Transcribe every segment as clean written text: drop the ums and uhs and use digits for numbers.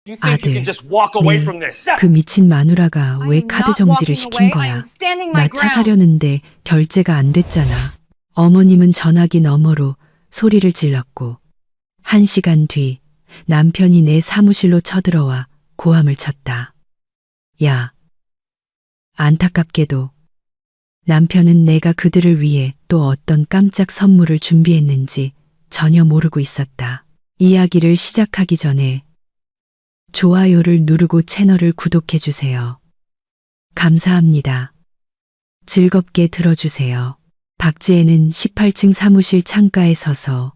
You think you can 아들, just walk away 네, from this? 그 미친 마누라가 I 왜 am 카드 not 정지를 walking 시킨 away. I 거야? am standing my 나 차 ground. 사려는데 결제가 안 됐잖아. 어머님은 전화기 너머로 소리를 질렀고 1시간 뒤 남편이 내 사무실로 쳐들어와 고함을 쳤다. 야, 안타깝게도 남편은 내가 그들을 위해 또 어떤 깜짝 선물을 준비했는지 전혀 모르고 있었다. 이야기를 시작하기 전에 좋아요를 누르고 채널을 구독해 주세요. 감사합니다. 즐겁게 들어주세요. 박지혜는 18층 사무실 창가에 서서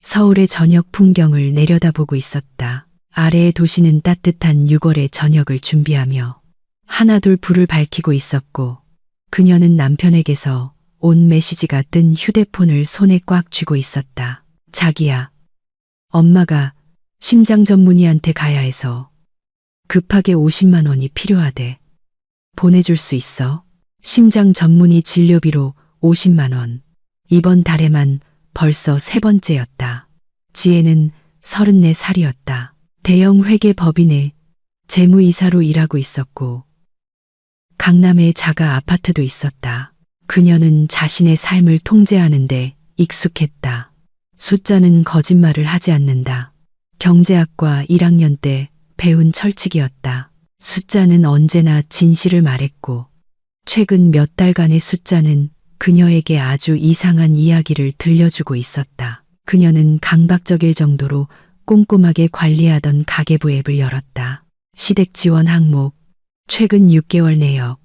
서울의 저녁 풍경을 내려다보고 있었다. 아래의 도시는 따뜻한 6월의 저녁을 준비하며 하나둘 불을 밝히고 있었고 그녀는 남편에게서 온 메시지가 뜬 휴대폰을 손에 꽉 쥐고 있었다. 자기야, 엄마가 심장 전문의한테 가야 해서 급하게 50만 원이 필요하대. 보내줄 수 있어? 심장 전문의 진료비로 50만 원. 이번 달에만 벌써 3번째였다. 지혜는 34살이었다. 대형 회계 법인의 재무이사로 일하고 있었고 강남에 자가 아파트도 있었다. 그녀는 자신의 삶을 통제하는데 익숙했다. 숫자는 거짓말을 하지 않는다. 경제학과 1학년 때 배운 철칙이었다. 숫자는 언제나 진실을 말했고 최근 몇 달간의 숫자는 그녀에게 아주 이상한 이야기를 들려주고 있었다. 그녀는 강박적일 정도로 꼼꼼하게 관리하던 가계부 앱을 열었다. 시댁 지원 항목, 최근 6개월 내역,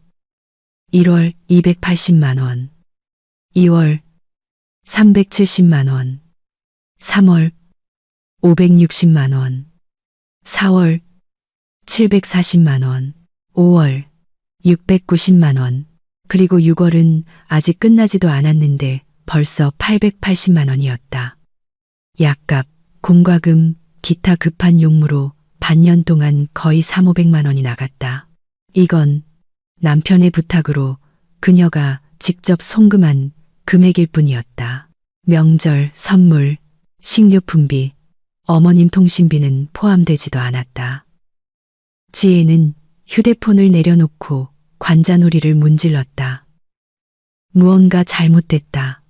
1월 280만 원, 2월 370만 원, 3월 560만 원, 4월 740만 원, 5월 690만 원, 그리고 6월은 아직 끝나지도 않았는데 벌써 880만 원이었다. 약값, 공과금, 기타 급한 용무로 반년 동안 거의 3,500만 원이 나갔다. 이건 남편의 부탁으로 그녀가 직접 송금한 금액일 뿐이었다. 명절, 선물, 식료품비, 어머님 통신비는 포함되지도 않았다. 지혜는 휴대폰을 내려놓고 관자놀이를 문질렀다. 무언가 잘못됐다.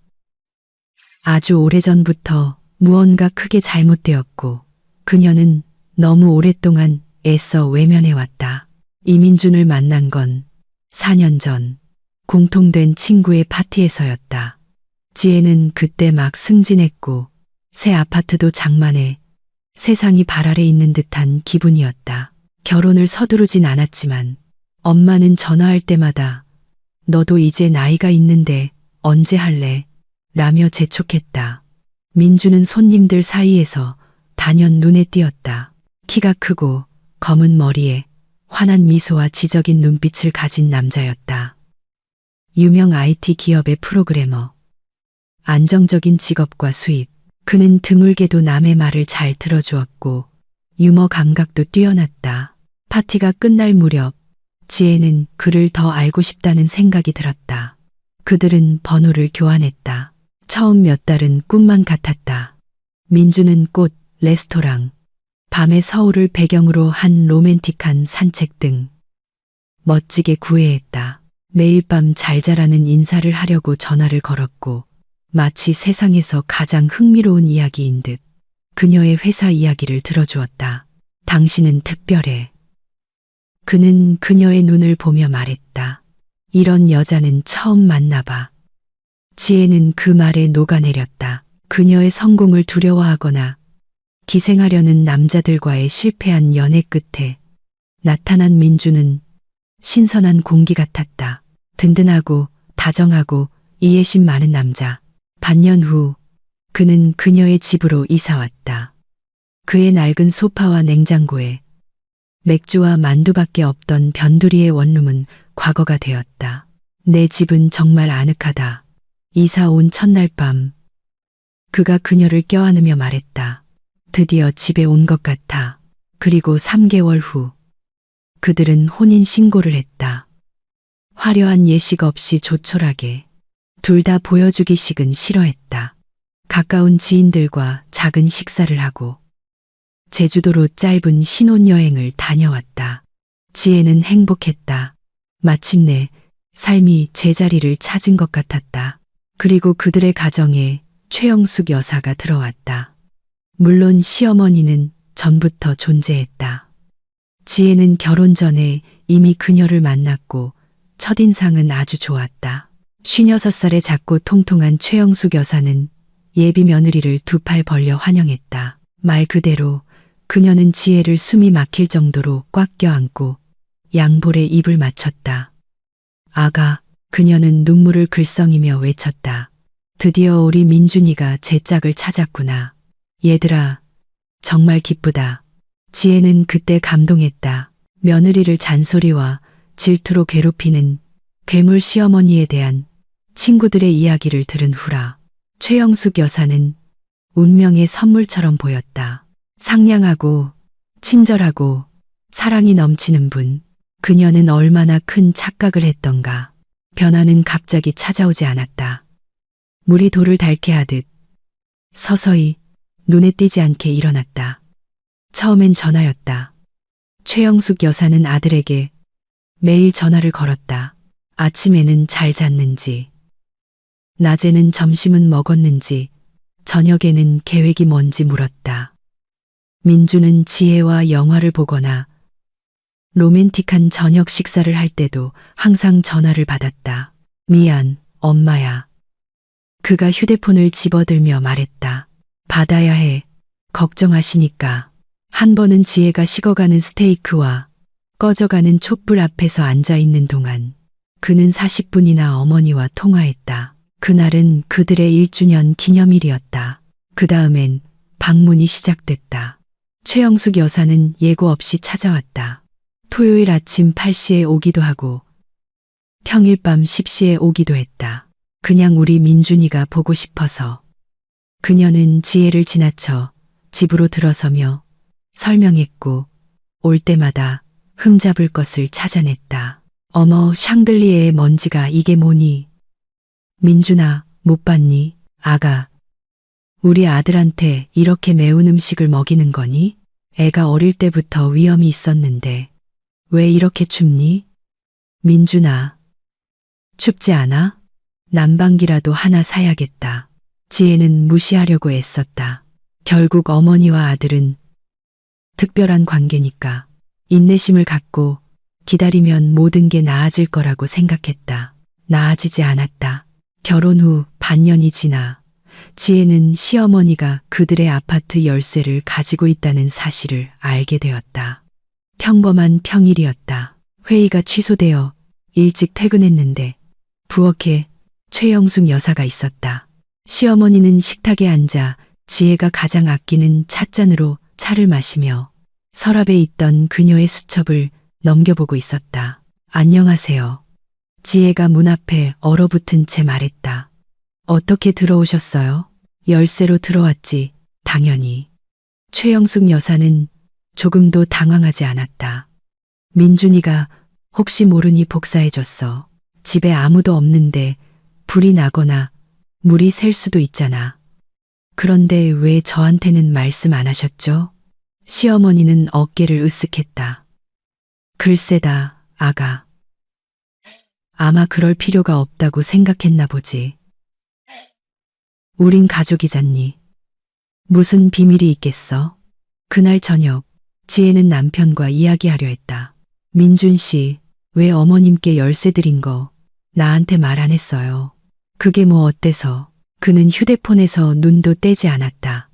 아주 오래전부터 무언가 크게 잘못되었고 그녀는 너무 오랫동안 애써 외면해왔다. 이민준을 만난 건 4년 전 공통된 친구의 파티에서였다. 지혜는 그때 막 승진했고 새 아파트도 장만해 세상이 발 아래 있는 듯한 기분이었다. 결혼을 서두르진 않았지만 엄마는 전화할 때마다 너도 이제 나이가 있는데 언제 할래? 라며 재촉했다. 민주는 손님들 사이에서 단연 눈에 띄었다. 키가 크고 검은 머리에 환한 미소와 지적인 눈빛을 가진 남자였다. 유명 IT 기업의 프로그래머. 안정적인 직업과 수입. 그는 드물게도 남의 말을 잘 들어주었고 유머 감각도 뛰어났다. 파티가 끝날 무렵 지혜는 그를 더 알고 싶다는 생각이 들었다. 그들은 번호를 교환했다. 처음 몇 달은 꿈만 같았다. 민주는 꽃, 레스토랑, 밤의 서울을 배경으로 한 로맨틱한 산책 등 멋지게 구애했다. 매일 밤 잘 자라는 인사를 하려고 전화를 걸었고 마치 세상에서 가장 흥미로운 이야기인 듯 그녀의 회사 이야기를 들어주었다. 당신은 특별해. 그는 그녀의 눈을 보며 말했다. 이런 여자는 처음 만나봐. 지혜는 그 말에 녹아내렸다. 그녀의 성공을 두려워하거나 기생하려는 남자들과의 실패한 연애 끝에 나타난 민주는 신선한 공기 같았다. 든든하고 다정하고 이해심 많은 남자. 반년 후 그는 그녀의 집으로 이사왔다. 그의 낡은 소파와 냉장고에 맥주와 만두밖에 없던 변두리의 원룸은 과거가 되었다. 내 집은 정말 아늑하다. 이사 온 첫날 밤 그가 그녀를 껴안으며 말했다. 드디어 집에 온 것 같아. 그리고 3개월 후 그들은 혼인 신고를 했다. 화려한 예식 없이 조촐하게. 둘 다 보여주기식은 싫어했다. 가까운 지인들과 작은 식사를 하고 제주도로 짧은 신혼여행을 다녀왔다. 지혜는 행복했다. 마침내 삶이 제자리를 찾은 것 같았다. 그리고 그들의 가정에 최영숙 여사가 들어왔다. 물론 시어머니는 전부터 존재했다. 지혜는 결혼 전에 이미 그녀를 만났고 첫인상은 아주 좋았다. 56살의 작고 통통한 최영숙 여사는 예비 며느리를 두 팔 벌려 환영했다. 말 그대로 그녀는 지혜를 숨이 막힐 정도로 꽉 껴안고 양볼에 입을 맞췄다. 아가, 그녀는 눈물을 글썽이며 외쳤다. 드디어 우리 민준이가 제 짝을 찾았구나. 얘들아, 정말 기쁘다. 지혜는 그때 감동했다. 며느리를 잔소리와 질투로 괴롭히는 괴물 시어머니에 대한 친구들의 이야기를 들은 후라. 최영숙 여사는 운명의 선물처럼 보였다. 상냥하고 친절하고 사랑이 넘치는 분. 그녀는 얼마나 큰 착각을 했던가. 변화는 갑자기 찾아오지 않았다. 물이 돌을 닳게 하듯 서서히 눈에 띄지 않게 일어났다. 처음엔 전화였다. 최영숙 여사는 아들에게 매일 전화를 걸었다. 아침에는 잘 잤는지, 낮에는 점심은 먹었는지, 저녁에는 계획이 뭔지 물었다. 민주는 지혜와 영화를 보거나 로맨틱한 저녁 식사를 할 때도 항상 전화를 받았다. 미안, 엄마야. 그가 휴대폰을 집어들며 말했다. 받아야 해. 걱정하시니까. 한 번은 지혜가 식어가는 스테이크와 꺼져가는 촛불 앞에서 앉아 있는 동안 그는 40분이나 어머니와 통화했다. 그날은 그들의 1주년 기념일이었다. 그 다음엔 방문이 시작됐다. 최영숙 여사는 예고 없이 찾아왔다. 토요일 아침 8시에 오기도 하고 평일 밤 10시에 오기도 했다. 그냥 우리 민준이가 보고 싶어서. 그녀는 지혜를 지나쳐 집으로 들어서며 설명했고 올 때마다 흠잡을 것을 찾아냈다. 어머, 샹들리에의 먼지가 이게 뭐니? 민준아, 못 봤니? 아가, 우리 아들한테 이렇게 매운 음식을 먹이는 거니? 애가 어릴 때부터 위염이 있었는데 왜 이렇게 춥니? 민준아, 춥지 않아? 난방기라도 하나 사야겠다. 지혜는 무시하려고 애썼다. 결국 어머니와 아들은 특별한 관계니까 인내심을 갖고 기다리면 모든 게 나아질 거라고 생각했다. 나아지지 않았다. 결혼 후 반년이 지나 지혜는 시어머니가 그들의 아파트 열쇠를 가지고 있다는 사실을 알게 되었다. 평범한 평일이었다. 회의가 취소되어 일찍 퇴근했는데 부엌에 최영숙 여사가 있었다. 시어머니는 식탁에 앉아 지혜가 가장 아끼는 찻잔으로 차를 마시며 서랍에 있던 그녀의 수첩을 넘겨보고 있었다. 안녕하세요. 지혜가 문 앞에 얼어붙은 채 말했다. 어떻게 들어오셨어요? 열쇠로 들어왔지, 당연히. 최영숙 여사는 조금도 당황하지 않았다. 민준이가 혹시 모르니 복사해줬어. 집에 아무도 없는데 불이 나거나 물이 셀 수도 있잖아. 그런데 왜 저한테는 말씀 안 하셨죠? 시어머니는 어깨를 으쓱했다. 글쎄다, 아가. 아마 그럴 필요가 없다고 생각했나 보지. 우린 가족이잖니. 무슨 비밀이 있겠어? 그날 저녁, 지혜는 남편과 이야기하려 했다. 민준 씨, 왜 어머님께 열쇠 드린 거 나한테 말 안 했어요? 그게 뭐 어때서? 그는 휴대폰에서 눈도 떼지 않았다.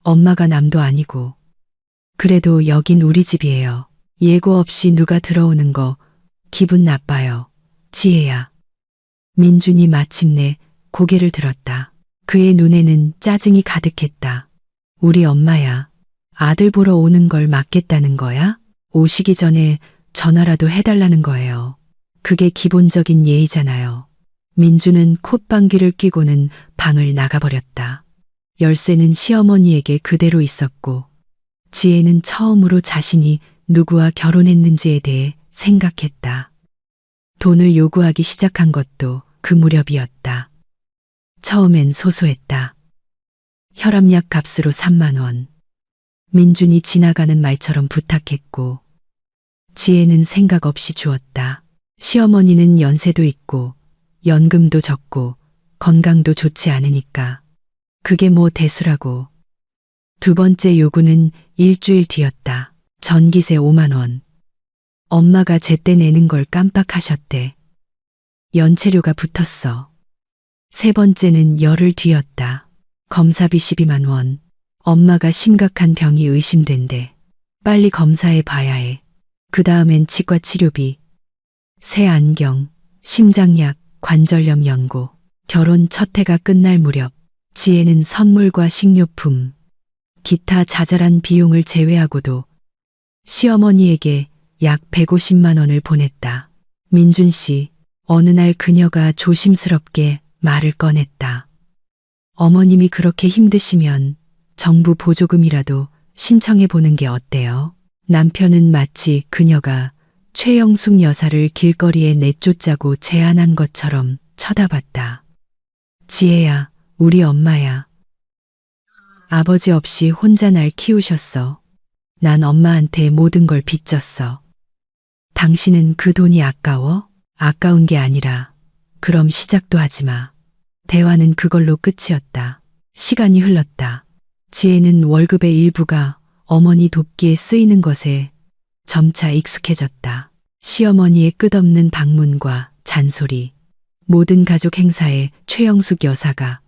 엄마가 남도 아니고. 그래도 여긴 우리 집이에요. 예고 없이 누가 들어오는 거 기분 나빠요. 지혜야. 민준이 마침내 고개를 들었다. 그의 눈에는 짜증이 가득했다. 우리 엄마야. 아들 보러 오는 걸 막겠다는 거야? 오시기 전에 전화라도 해달라는 거예요. 그게 기본적인 예의잖아요. 민주는 콧방귀를 뀌고는 방을 나가버렸다. 열쇠는 시어머니에게 그대로 있었고 지혜는 처음으로 자신이 누구와 결혼했는지에 대해 생각했다. 돈을 요구하기 시작한 것도 그 무렵이었다. 처음엔 소소했다. 혈압약 값으로 3만 원. 민준이 지나가는 말처럼 부탁했고 지혜는 생각 없이 주었다. 시어머니는 연세도 있고 연금도 적고 건강도 좋지 않으니까 그게 뭐 대수라고. 두 번째 요구는 일주일 뒤였다. 전기세 5만 원. 엄마가 제때 내는 걸 깜빡하셨대. 연체료가 붙었어. 세 번째는 열흘 뒤였다. 검사비 12만 원. 엄마가 심각한 병이 의심된대. 빨리 검사해 봐야 해. 그 다음엔 치과 치료비, 새 안경, 심장약, 관절염 연고. 결혼 첫 해가 끝날 무렵 지혜는 선물과 식료품, 기타 자잘한 비용을 제외하고도 시어머니에게 약 150만 원을 보냈다. 민준 씨, 어느 날 그녀가 조심스럽게 말을 꺼냈다. 어머님이 그렇게 힘드시면 정부 보조금이라도 신청해 보는 게 어때요? 남편은 마치 그녀가 최영숙 여사를 길거리에 내쫓자고 제안한 것처럼 쳐다봤다. 지혜야, 우리 엄마야. 아버지 없이 혼자 날 키우셨어. 난 엄마한테 모든 걸 빚졌어. 당신은 그 돈이 아까워? 아까운 게 아니라 그럼 시작도 하지 마. 대화는 그걸로 끝이었다. 시간이 흘렀다. 지혜는 월급의 일부가 어머니 돕기에 쓰이는 것에 점차 익숙해졌다. 시어머니의 끝없는 방문과 잔소리, 모든 가족 행사에 최영숙 여사가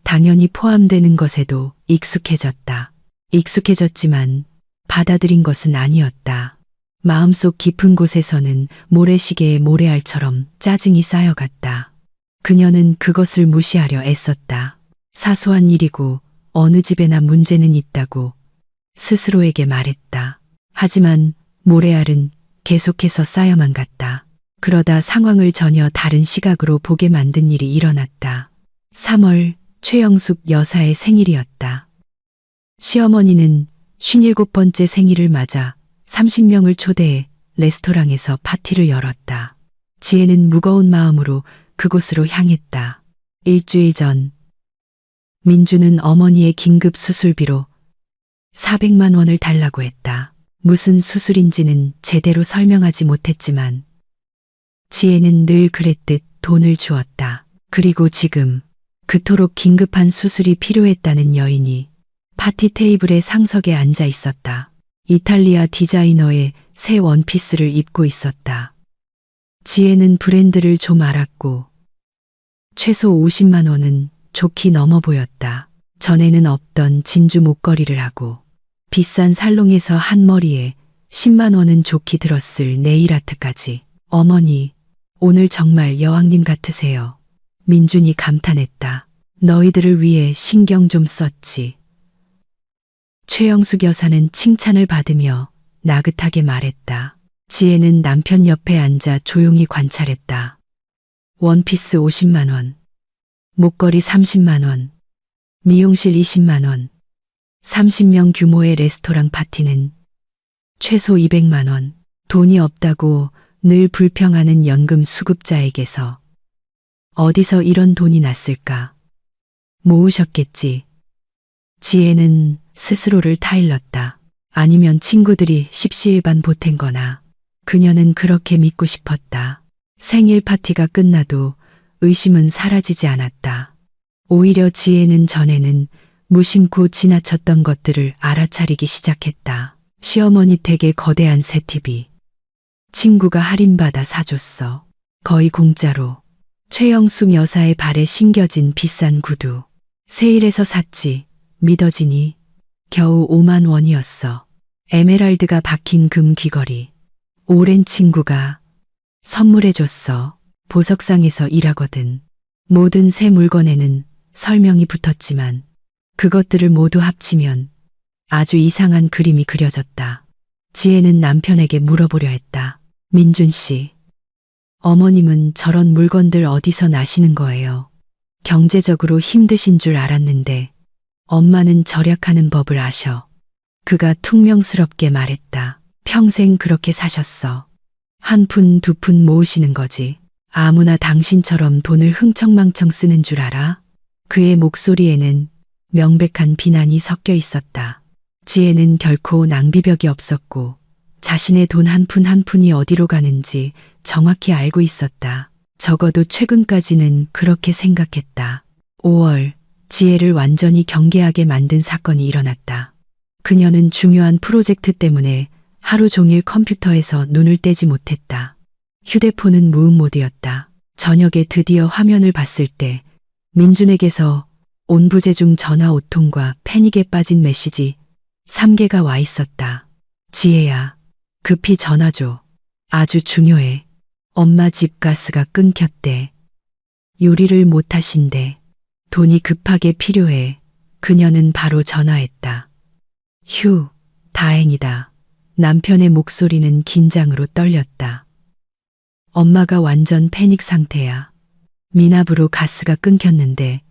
당연히 포함되는 것에도 익숙해졌다. 익숙해졌지만 받아들인 것은 아니었다. 마음속 깊은 곳에서는 모래시계의 모래알처럼 짜증이 쌓여갔다. 그녀는 그것을 무시하려 애썼다. 사소한 일이고 어느 집에나 문제는 있다고 스스로에게 말했다. 하지만 모래알은 계속해서 쌓여만 갔다. 그러다 상황을 전혀 다른 시각으로 보게 만든 일이 일어났다. 3월 최영숙 여사의 생일이었다. 시어머니는 57번째 생일을 맞아 30명을 초대해 레스토랑에서 파티를 열었다. 지혜는 무거운 마음으로 그곳으로 향했다. 일주일 전 민주는 어머니의 긴급 수술비로 400만 원을 달라고 했다. 무슨 수술인지는 제대로 설명하지 못했지만 지혜는 늘 그랬듯 돈을 주었다. 그리고 지금 그토록 긴급한 수술이 필요했다는 여인이 파티 테이블의 상석에 앉아 있었다. 이탈리아 디자이너의 새 원피스를 입고 있었다. 지혜는 브랜드를 좀 알았고 최소 50만 원은 좋게 넘어 보였다. 전에는 없던 진주 목걸이를 하고 비싼 살롱에서 한 머리에 10만 원은 좋게 들었을 네일아트까지. 어머니, 오늘 정말 여왕님 같으세요. 민준이 감탄했다. 너희들을 위해 신경 좀 썼지. 최영숙 여사는 칭찬을 받으며 나긋하게 말했다. 지혜는 남편 옆에 앉아 조용히 관찰했다. 원피스 50만 원, 목걸이 30만 원, 미용실 20만 원, 30명 규모의 레스토랑 파티는 최소 200만 원. 돈이 없다고 늘 불평하는 연금 수급자에게서 어디서 이런 돈이 났을까? 모으셨겠지. 지혜는 스스로를 타일렀다. 아니면 친구들이 십시일반 보탠 거나. 그녀는 그렇게 믿고 싶었다. 생일 파티가 끝나도 의심은 사라지지 않았다. 오히려 지혜는 전에는 무심코 지나쳤던 것들을 알아차리기 시작했다. 시어머니 댁에 거대한 새 TV. 친구가 할인받아 사줬어. 거의 공짜로. 최영숙 여사의 발에 신겨진 비싼 구두. 세일해서 샀지. 믿어지니? 겨우 5만 원이었어. 에메랄드가 박힌 금 귀걸이. 오랜 친구가 선물해줬어. 보석상에서 일하거든. 모든 새 물건에는 설명이 붙었지만 그것들을 모두 합치면 아주 이상한 그림이 그려졌다. 지혜는 남편에게 물어보려 했다. 민준 씨, 어머님은 저런 물건들 어디서 나시는 거예요? 경제적으로 힘드신 줄 알았는데 엄마는 절약하는 법을 아셔. 그가 퉁명스럽게 말했다. 평생 그렇게 사셨어. 한 푼, 두 푼 모으시는 거지. 아무나 당신처럼 돈을 흥청망청 쓰는 줄 알아? 그의 목소리에는 명백한 비난이 섞여 있었다. 지혜는 결코 낭비벽이 없었고 자신의 돈 한 푼 한 푼이 어디로 가는지 정확히 알고 있었다. 적어도 최근까지는 그렇게 생각했다. 5월, 지혜를 완전히 경계하게 만든 사건이 일어났다. 그녀는 중요한 프로젝트 때문에 하루 종일 컴퓨터에서 눈을 떼지 못했다. 휴대폰은 무음 모드였다. 저녁에 드디어 화면을 봤을 때 민준에게서 온부재중 전화 5통과 패닉에 빠진 메시지 3개가 와 있었다. 지혜야, 급히 전화 줘. 아주 중요해. 엄마 집 가스가 끊겼대. 요리를 못 하신대. 돈이 급하게 필요해. 그녀는 바로 전화했다. 휴, 다행이다. 남편의 목소리는 긴장으로 떨렸다. 엄마가 완전 패닉 상태야. 미납으로 가스가 끊겼는데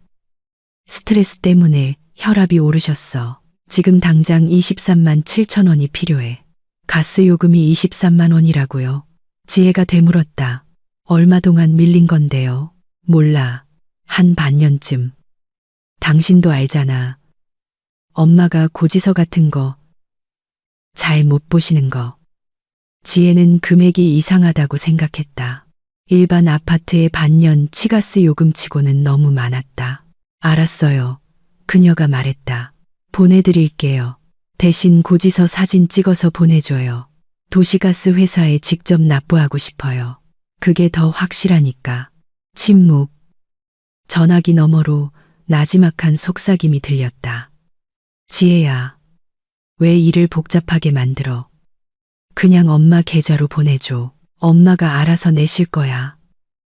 스트레스 때문에 혈압이 오르셨어. 지금 당장 23만 7천 원이 필요해. 가스 요금이 23만 원이라고요. 지혜가 되물었다. 얼마 동안 밀린 건데요. 몰라. 한 반년쯤. 당신도 알잖아. 엄마가 고지서 같은 거 잘 못 보시는 거. 지혜는 금액이 이상하다고 생각했다. 일반 아파트의 반년 치가스 요금치고는 너무 많았다. 알았어요. 그녀가 말했다. 보내드릴게요. 대신 고지서 사진 찍어서 보내줘요. 도시가스 회사에 직접 납부하고 싶어요. 그게 더 확실하니까. 침묵. 전화기 너머로 나지막한 속삭임이 들렸다. 지혜야, 왜 일을 복잡하게 만들어? 그냥 엄마 계좌로 보내줘. 엄마가 알아서 내실 거야.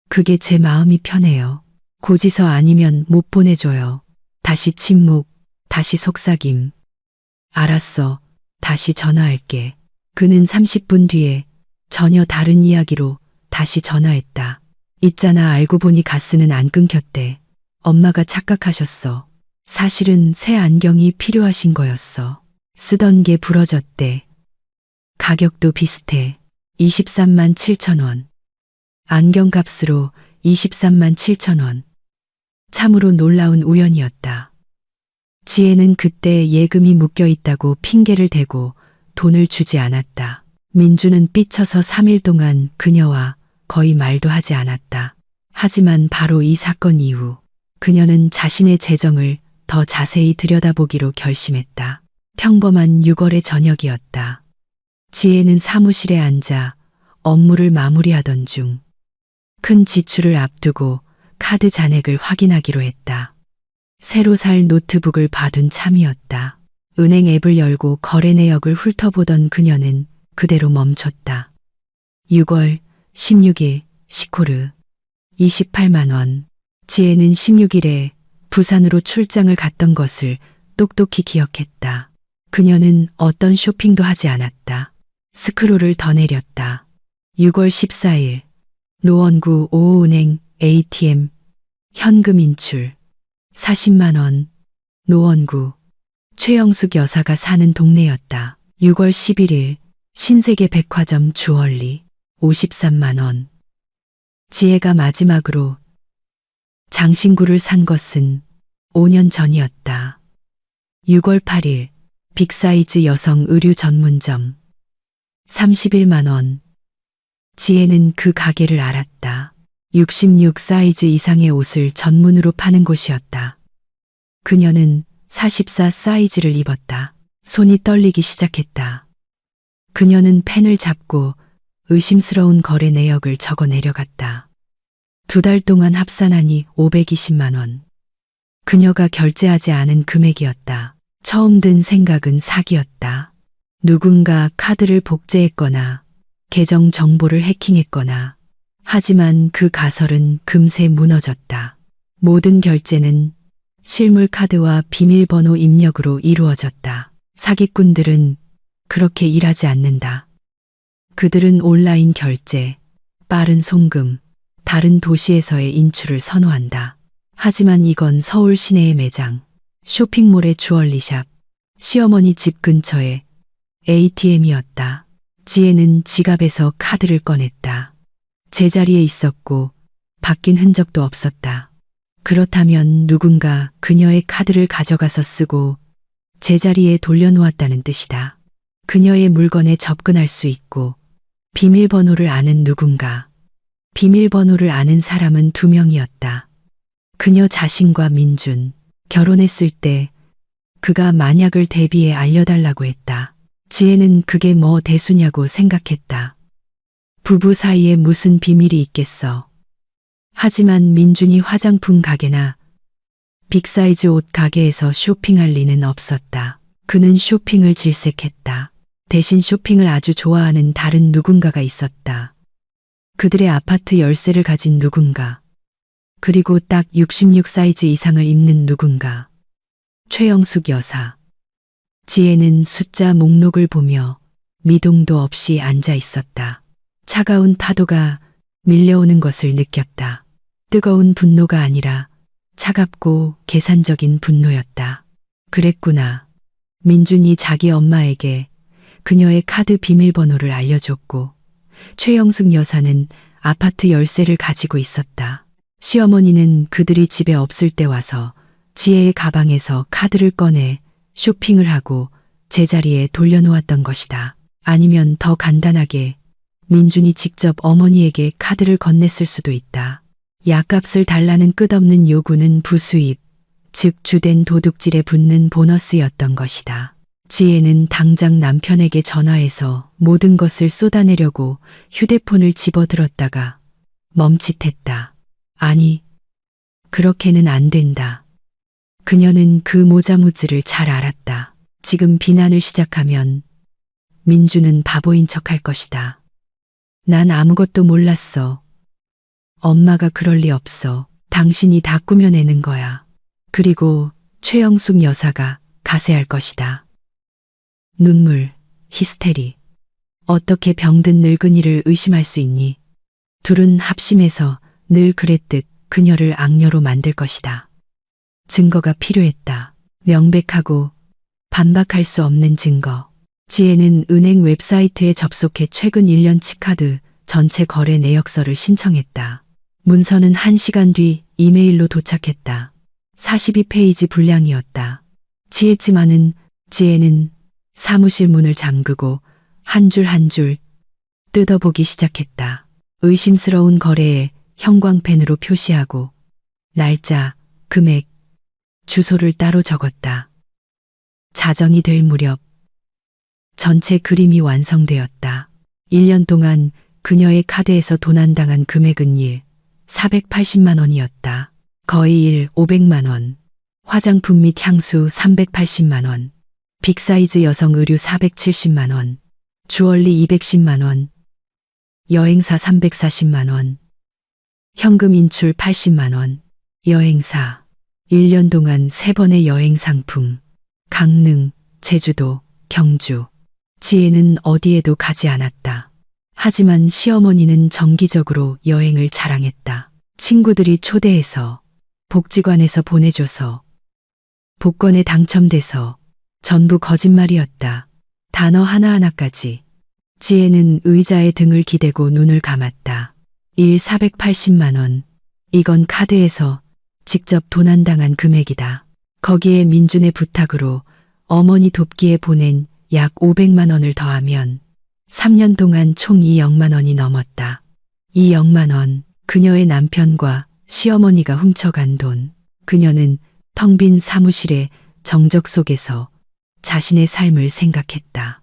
그게 제 마음이 편해요. 고지서 아니면 못 보내줘요. 다시 침묵, 다시 속삭임. 알았어. 다시 전화할게. 그는 30분 뒤에 전혀 다른 이야기로 다시 전화했다. 있잖아, 알고 보니 가스는 안 끊겼대. 엄마가 착각하셨어. 사실은 새 안경이 필요하신 거였어. 쓰던 게 부러졌대. 가격도 비슷해. 23만 7천 원. 안경 값으로 23만 7천 원. 참으로 놀라운 우연이었다. 지혜는 그때 예금이 묶여 있다고 핑계를 대고 돈을 주지 않았다. 민주는 삐쳐서 3일 동안 그녀와 거의 말도 하지 않았다. 하지만 바로 이 사건 이후 그녀는 자신의 재정을 더 자세히 들여다보기로 결심했다. 평범한 6월의 저녁이었다. 지혜는 사무실에 앉아 업무를 마무리하던 중 큰 지출을 앞두고 카드 잔액을 확인하기로 했다. 새로 살 노트북을 봐둔 참이었다. 은행 앱을 열고 거래 내역을 훑어보던 그녀는 그대로 멈췄다. 6월 16일 시코르 28만 원. 지혜는 16일에 부산으로 출장을 갔던 것을 똑똑히 기억했다. 그녀는 어떤 쇼핑도 하지 않았다. 스크롤을 더 내렸다. 6월 14일 노원구 오호은행 ATM 현금 인출 40만 원. 노원구 최영숙 여사가 사는 동네였다. 6월 11일 신세계 백화점 주얼리 53만 원. 지혜가 마지막으로 장신구를 산 것은 5년 전이었다. 6월 8일 빅사이즈 여성 의류 전문점 31만 원. 지혜는 그 가게를 알았다. 66 사이즈 이상의 옷을 전문으로 파는 곳이었다. 그녀는 44 사이즈를 입었다. 손이 떨리기 시작했다. 그녀는 펜을 잡고 의심스러운 거래 내역을 적어 내려갔다. 2달 동안 합산하니 520만 원. 그녀가 결제하지 않은 금액이었다. 처음 든 생각은 사기였다. 누군가 카드를 복제했거나 계정 정보를 해킹했거나. 하지만 그 가설은 금세 무너졌다. 모든 결제는 실물 카드와 비밀번호 입력으로 이루어졌다. 사기꾼들은 그렇게 일하지 않는다. 그들은 온라인 결제, 빠른 송금, 다른 도시에서의 인출을 선호한다. 하지만 이건 서울 시내의 매장, 쇼핑몰의 주얼리샵, 시어머니 집 근처의 ATM이었다. 지혜는 지갑에서 카드를 꺼냈다. 제자리에 있었고 바뀐 흔적도 없었다. 그렇다면 누군가 그녀의 카드를 가져가서 쓰고 제자리에 돌려놓았다는 뜻이다. 그녀의 물건에 접근할 수 있고 비밀번호를 아는 누군가. 비밀번호를 아는 사람은 2명이었다. 그녀 자신과 민준. 결혼했을 때 그가 만약을 대비해 알려달라고 했다. 지혜는 그게 뭐 대수냐고 생각했다. 부부 사이에 무슨 비밀이 있겠어. 하지만 민준이 화장품 가게나 빅사이즈 옷 가게에서 쇼핑할 리는 없었다. 그는 쇼핑을 질색했다. 대신 쇼핑을 아주 좋아하는 다른 누군가가 있었다. 그들의 아파트 열쇠를 가진 누군가. 그리고 딱 66 사이즈 이상을 입는 누군가. 최영숙 여사. 지혜는 숫자 목록을 보며 미동도 없이 앉아 있었다. 차가운 파도가 밀려오는 것을 느꼈다. 뜨거운 분노가 아니라 차갑고 계산적인 분노였다. 그랬구나. 민준이 자기 엄마에게 그녀의 카드 비밀번호를 알려줬고 최영숙 여사는 아파트 열쇠를 가지고 있었다. 시어머니는 그들이 집에 없을 때 와서 지혜의 가방에서 카드를 꺼내 쇼핑을 하고 제자리에 돌려놓았던 것이다. 아니면 더 간단하게 민준이 직접 어머니에게 카드를 건넸을 수도 있다. 약값을 달라는 끝없는 요구는 부수입, 즉 주된 도둑질에 붙는 보너스였던 것이다. 지혜는 당장 남편에게 전화해서 모든 것을 쏟아내려고 휴대폰을 집어들었다가 멈칫했다. 아니, 그렇게는 안 된다. 그녀는 그 모자무즈를 잘 알았다. 지금 비난을 시작하면 민주는 바보인 척할 것이다. 난 아무것도 몰랐어. 엄마가 그럴 리 없어. 당신이 다 꾸며내는 거야. 그리고 최영숙 여사가 가세할 것이다. 눈물, 히스테리. 어떻게 병든 늙은이를 의심할 수 있니? 둘은 합심해서 늘 그랬듯 그녀를 악녀로 만들 것이다. 증거가 필요했다. 명백하고 반박할 수 없는 증거. 지혜는 은행 웹사이트에 접속해 최근 1년치 카드 전체 거래 내역서를 신청했다. 문서는 1시간 뒤 이메일로 도착했다. 42페이지 분량이었다. 지혜지만은 지혜는 사무실 문을 잠그고 한 줄 한 줄 뜯어보기 시작했다. 의심스러운 거래에 형광펜으로 표시하고 날짜, 금액, 주소를 따로 적었다. 자정이 될 무렵 전체 그림이 완성되었다. 1년 동안 그녀의 카드에서 도난당한 금액은 480만 원이었다. 거의 500만 원. 화장품 및 향수 380만 원. 빅사이즈 여성 의류 470만 원. 주얼리 210만 원. 여행사 340만 원. 현금 인출 80만 원. 여행사. 1년 동안 3번의 여행 상품. 강릉, 제주도, 경주. 지혜는 어디에도 가지 않았다. 하지만 시어머니는 정기적으로 여행을 자랑했다. 친구들이 초대해서, 복지관에서 보내줘서, 복권에 당첨돼서 전부 거짓말이었다. 단어 하나하나까지. 지혜는 의자에 등을 기대고 눈을 감았다. 480만 원. 이건 카드에서 직접 도난당한 금액이다. 거기에 민준의 부탁으로 어머니 돕기에 보낸 약 500만 원을 더하면 3년 동안 총 2억만 원이 넘었다. 2억만 원. 그녀의 남편과 시어머니가 훔쳐간 돈. 그녀는 텅 빈 사무실의 정적 속에서 자신의 삶을 생각했다.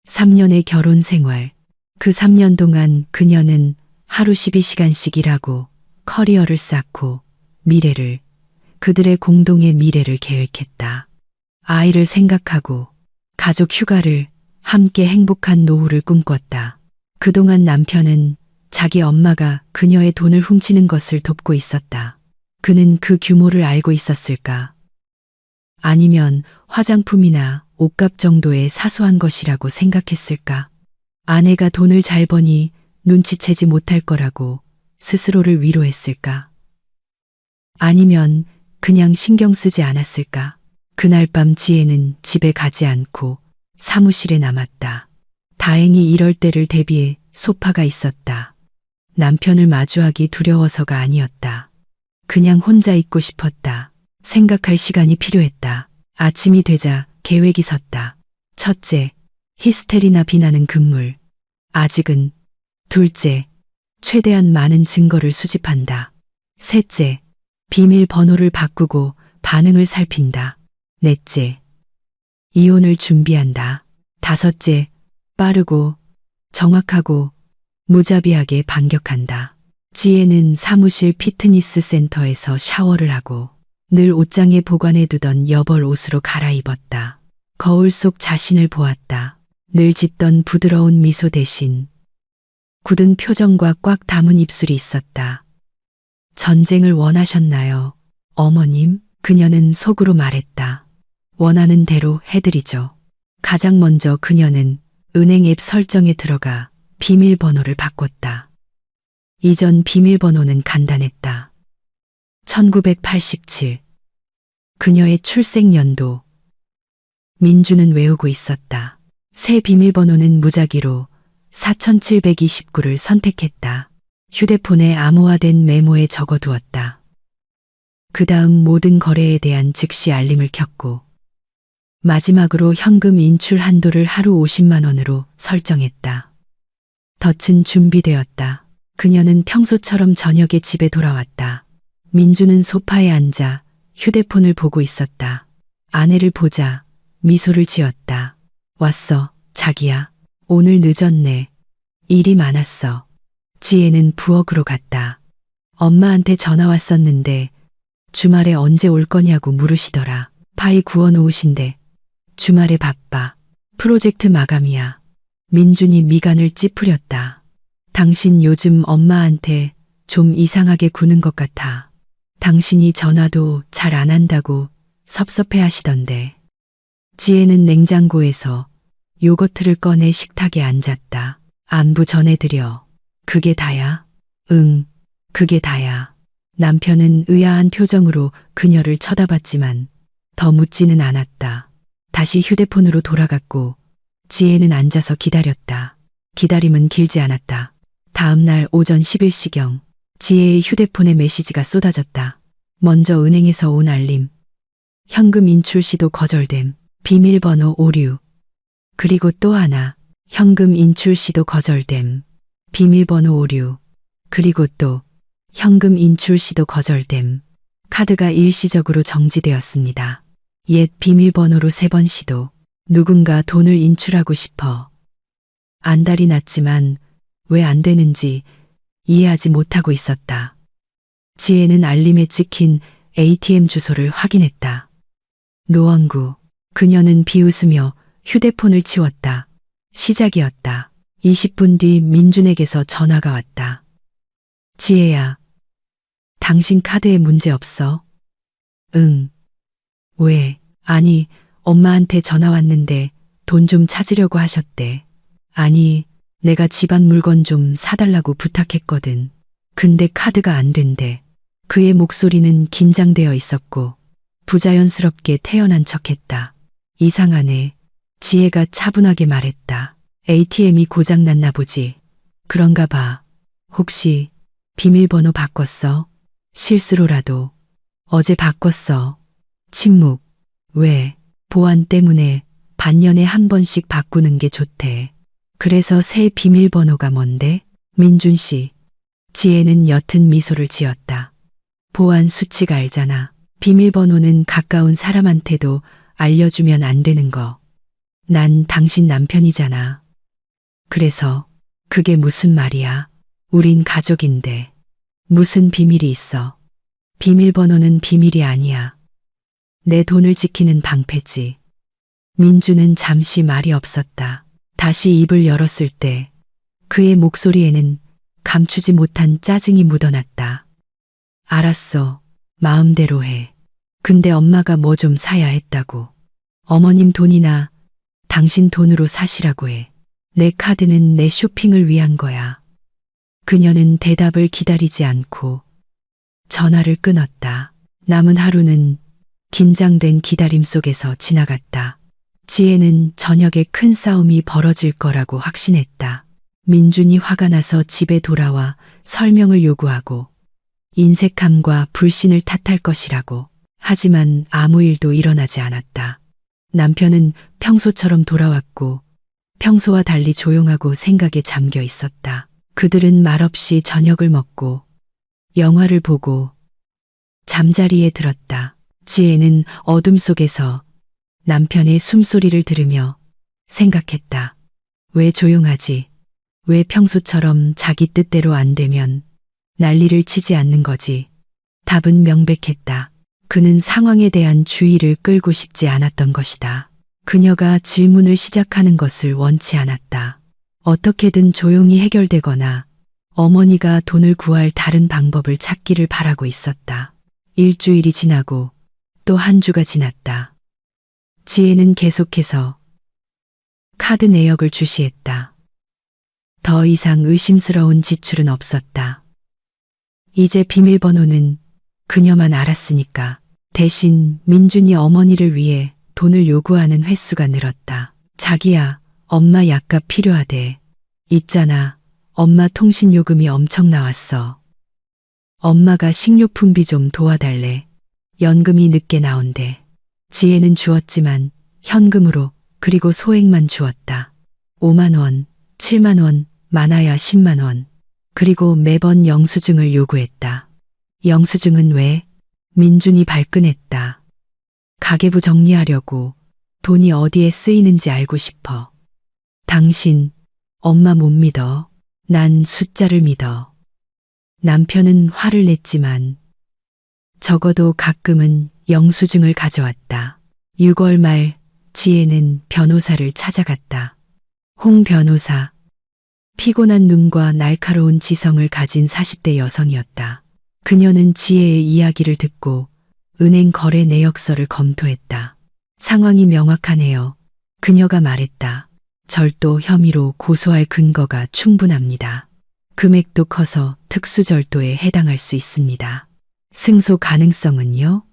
3년의 결혼 생활. 그 3년 동안 그녀는 하루 12시간씩 일하고 커리어를 쌓고 미래를, 그들의 공동의 미래를 계획했다. 아이를 생각하고 가족 휴가를, 함께 행복한 노후를 꿈꿨다. 그동안 남편은 자기 엄마가 그녀의 돈을 훔치는 것을 돕고 있었다. 그는 그 규모를 알고 있었을까? 아니면 화장품이나 옷값 정도의 사소한 것이라고 생각했을까? 아내가 돈을 잘 버니 눈치채지 못할 거라고 스스로를 위로했을까? 아니면 그냥 신경 쓰지 않았을까? 그날 밤 지혜는 집에 가지 않고 사무실에 남았다. 다행히 이럴 때를 대비해 소파가 있었다. 남편을 마주하기 두려워서가 아니었다. 그냥 혼자 있고 싶었다. 생각할 시간이 필요했다. 아침이 되자 계획이 섰다. 첫째, 히스테리나 비난은 금물. 아직은. 둘째, 최대한 많은 증거를 수집한다. 셋째, 비밀번호를 바꾸고 반응을 살핀다. 넷째, 이혼을 준비한다. 다섯째, 빠르고 정확하고 무자비하게 반격한다. 지혜는 사무실 피트니스 센터에서 샤워를 하고 늘 옷장에 보관해두던 여벌 옷으로 갈아입었다. 거울 속 자신을 보았다. 늘 짓던 부드러운 미소 대신 굳은 표정과 꽉 담은 입술이 있었다. 전쟁을 원하셨나요, 어머님? 그녀는 속으로 말했다. 원하는 대로 해드리죠. 가장 먼저 그녀는 은행 앱 설정에 들어가 비밀번호를 바꿨다. 이전 비밀번호는 간단했다. 1987. 그녀의 출생연도. 민주는 외우고 있었다. 새 비밀번호는 무작위로 4729를 선택했다. 휴대폰에 암호화된 메모에 적어두었다. 그 다음 모든 거래에 대한 즉시 알림을 켰고 마지막으로 현금 인출 한도를 하루 50만 원으로 설정했다. 덫은 준비되었다. 그녀는 평소처럼 저녁에 집에 돌아왔다. 민주는 소파에 앉아 휴대폰을 보고 있었다. 아내를 보자 미소를 지었다. 왔어, 자기야. 오늘 늦었네. 일이 많았어. 지혜는 부엌으로 갔다. 엄마한테 전화 왔었는데 주말에 언제 올 거냐고 물으시더라. 파이 구워 놓으신대. 주말에 바빠. 프로젝트 마감이야. 민준이 미간을 찌푸렸다. 당신 요즘 엄마한테 좀 이상하게 구는 것 같아. 당신이 전화도 잘 안 한다고 섭섭해 하시던데. 지혜는 냉장고에서 요거트를 꺼내 식탁에 앉았다. 안부 전해드려. 그게 다야? 응, 그게 다야. 남편은 의아한 표정으로 그녀를 쳐다봤지만 더 묻지는 않았다. 다시 휴대폰으로 돌아갔고 지혜는 앉아서 기다렸다. 기다림은 길지 않았다. 다음 날 오전 11시경 지혜의 휴대폰에 메시지가 쏟아졌다. 먼저 은행에서 온 알림. 현금 인출 시도 거절됨. 비밀번호 오류. 그리고 또 하나. 현금 인출 시도 거절됨. 비밀번호 오류. 그리고 또 현금 인출 시도 거절됨. 카드가 일시적으로 정지되었습니다. 옛 비밀번호로 3번 시도. 누군가 돈을 인출하고 싶어. 안달이 났지만 왜 안 되는지 이해하지 못하고 있었다. 지혜는 알림에 찍힌 ATM 주소를 확인했다. 노원구. 그녀는 비웃으며 휴대폰을 치웠다. 시작이었다. 20분 뒤 민준에게서 전화가 왔다. 지혜야, 당신 카드에 문제 없어? 응. 왜? 아니, 엄마한테 전화 왔는데 돈 좀 찾으려고 하셨대. 아니, 내가 집안 물건 좀 사달라고 부탁했거든. 근데 카드가 안 된대. 그의 목소리는 긴장되어 있었고 부자연스럽게 태연한 척했다. 이상하네. 지혜가 차분하게 말했다. ATM이 고장났나 보지. 그런가 봐. 혹시 비밀번호 바꿨어? 실수로라도. 어제 바꿨어. 침묵. 왜? 보안 때문에 반년에 한 번씩 바꾸는 게 좋대. 그래서 새 비밀번호가 뭔데? 민준 씨. 지혜는 옅은 미소를 지었다. 보안 수칙 알잖아. 비밀번호는 가까운 사람한테도 알려주면 안 되는 거. 난 당신 남편이잖아. 그래서 그게 무슨 말이야? 우린 가족인데. 무슨 비밀이 있어? 비밀번호는 비밀이 아니야. 내 돈을 지키는 방패지. 민주는 잠시 말이 없었다. 다시 입을 열었을 때 그의 목소리에는 감추지 못한 짜증이 묻어났다. 알았어. 마음대로 해. 근데 엄마가 뭐 좀 사야 했다고. 어머님 돈이나 당신 돈으로 사시라고 해. 내 카드는 내 쇼핑을 위한 거야. 그녀는 대답을 기다리지 않고 전화를 끊었다. 남은 하루는 긴장된 기다림 속에서 지나갔다. 지혜는 저녁에 큰 싸움이 벌어질 거라고 확신했다. 민준이 화가 나서 집에 돌아와 설명을 요구하고 인색함과 불신을 탓할 것이라고. 하지만 아무 일도 일어나지 않았다. 남편은 평소처럼 돌아왔고 평소와 달리 조용하고 생각에 잠겨 있었다. 그들은 말없이 저녁을 먹고 영화를 보고 잠자리에 들었다. 지혜는 어둠 속에서 남편의 숨소리를 들으며 생각했다. 왜 조용하지? 왜 평소처럼 자기 뜻대로 안 되면 난리를 치지 않는 거지? 답은 명백했다. 그는 상황에 대한 주의를 끌고 싶지 않았던 것이다. 그녀가 질문을 시작하는 것을 원치 않았다. 어떻게든 조용히 해결되거나 어머니가 돈을 구할 다른 방법을 찾기를 바라고 있었다. 일주일이 지나고 또 한 주가 지났다. 지혜는 계속해서 카드 내역을 주시했다. 더 이상 의심스러운 지출은 없었다. 이제 비밀번호는 그녀만 알았으니까. 대신 민준이 어머니를 위해 돈을 요구하는 횟수가 늘었다. 자기야, 엄마 약값 필요하대. 있잖아, 엄마 통신 요금이 엄청 나왔어. 엄마가 식료품비 좀 도와달래. 연금이 늦게 나온대. 지혜는 주었지만 현금으로, 그리고 소액만 주었다. 5만 원, 7만 원, 많아야 10만 원. 그리고 매번 영수증을 요구했다. 영수증은 왜? 민준이 발끈했다. 가계부 정리하려고. 돈이 어디에 쓰이는지 알고 싶어. 당신, 엄마 못 믿어. 난 숫자를 믿어. 남편은 화를 냈지만 적어도 가끔은 영수증을 가져왔다. 6월 말 지혜는 변호사를 찾아갔다. 홍 변호사. 피곤한 눈과 날카로운 지성을 가진 40대 여성이었다. 그녀는 지혜의 이야기를 듣고 은행 거래 내역서를 검토했다. 상황이 명확하네요. 그녀가 말했다. 절도 혐의로 고소할 근거가 충분합니다. 금액도 커서 특수절도에 해당할 수 있습니다. 승소 가능성은요?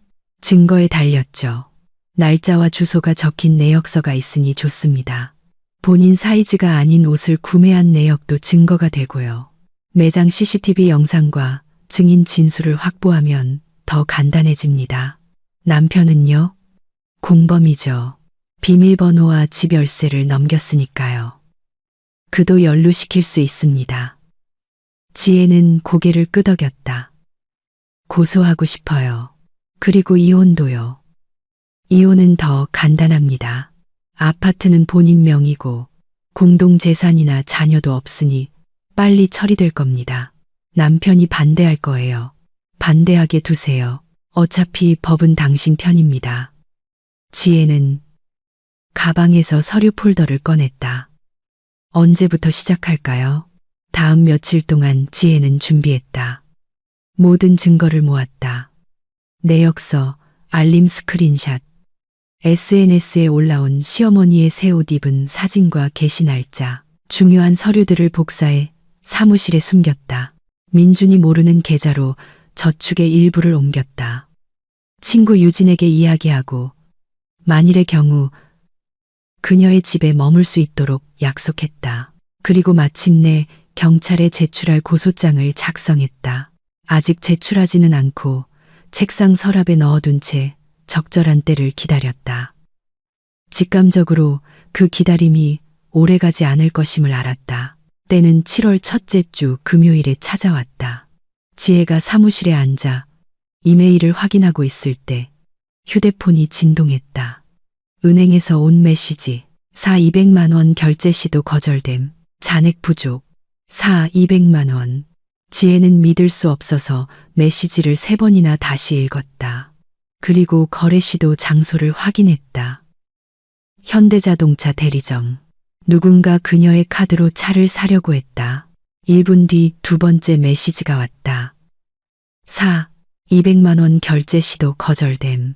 증거에 달렸죠. 날짜와 주소가 적힌 내역서가 있으니 좋습니다. 본인 사이즈가 아닌 옷을 구매한 내역도 증거가 되고요. 매장 CCTV 영상과 증인 진술을 확보하면 더 간단해집니다. 남편은요? 공범이죠. 비밀번호와 집 열쇠를 넘겼으니까요. 그도 연루시킬 수 있습니다. 지혜는 고개를 끄덕였다. 고소하고 싶어요. 그리고 이혼도요. 이혼은 더 간단합니다. 아파트는 본인 명의고 공동재산이나 자녀도 없으니 빨리 처리될 겁니다. 남편이 반대할 거예요. 반대하게 두세요. 어차피 법은 당신 편입니다. 지혜는 가방에서 서류 폴더를 꺼냈다. 언제부터 시작할까요? 다음 며칠 동안 지혜는 준비했다. 모든 증거를 모았다. 내역서, 알림 스크린샷, SNS에 올라온 시어머니의 새 옷 입은 사진과 개시 날짜, 중요한 서류들을 복사해 사무실에 숨겼다. 민준이 모르는 계좌로 저축의 일부를 옮겼다. 친구 유진에게 이야기하고 만일의 경우 그녀의 집에 머물 수 있도록 약속했다. 그리고 마침내 경찰에 제출할 고소장을 작성했다. 아직 제출하지는 않고 책상 서랍에 넣어둔 채 적절한 때를 기다렸다. 직감적으로 그 기다림이 오래가지 않을 것임을 알았다. 때는 7월 첫째 주 금요일에 찾아왔다. 지혜가 사무실에 앉아 이메일을 확인하고 있을 때 휴대폰이 진동했다. 은행에서 온 메시지. 200만 원 결제 시도 거절됨. 잔액 부족. 200만 원. 지혜는 믿을 수 없어서 메시지를 3번이나 다시 읽었다. 그리고 거래 시도 장소를 확인했다. 현대자동차 대리점. 누군가 그녀의 카드로 차를 사려고 했다. 1분 뒤 두 번째 메시지가 왔다. 200만 원 결제 시도 거절됨.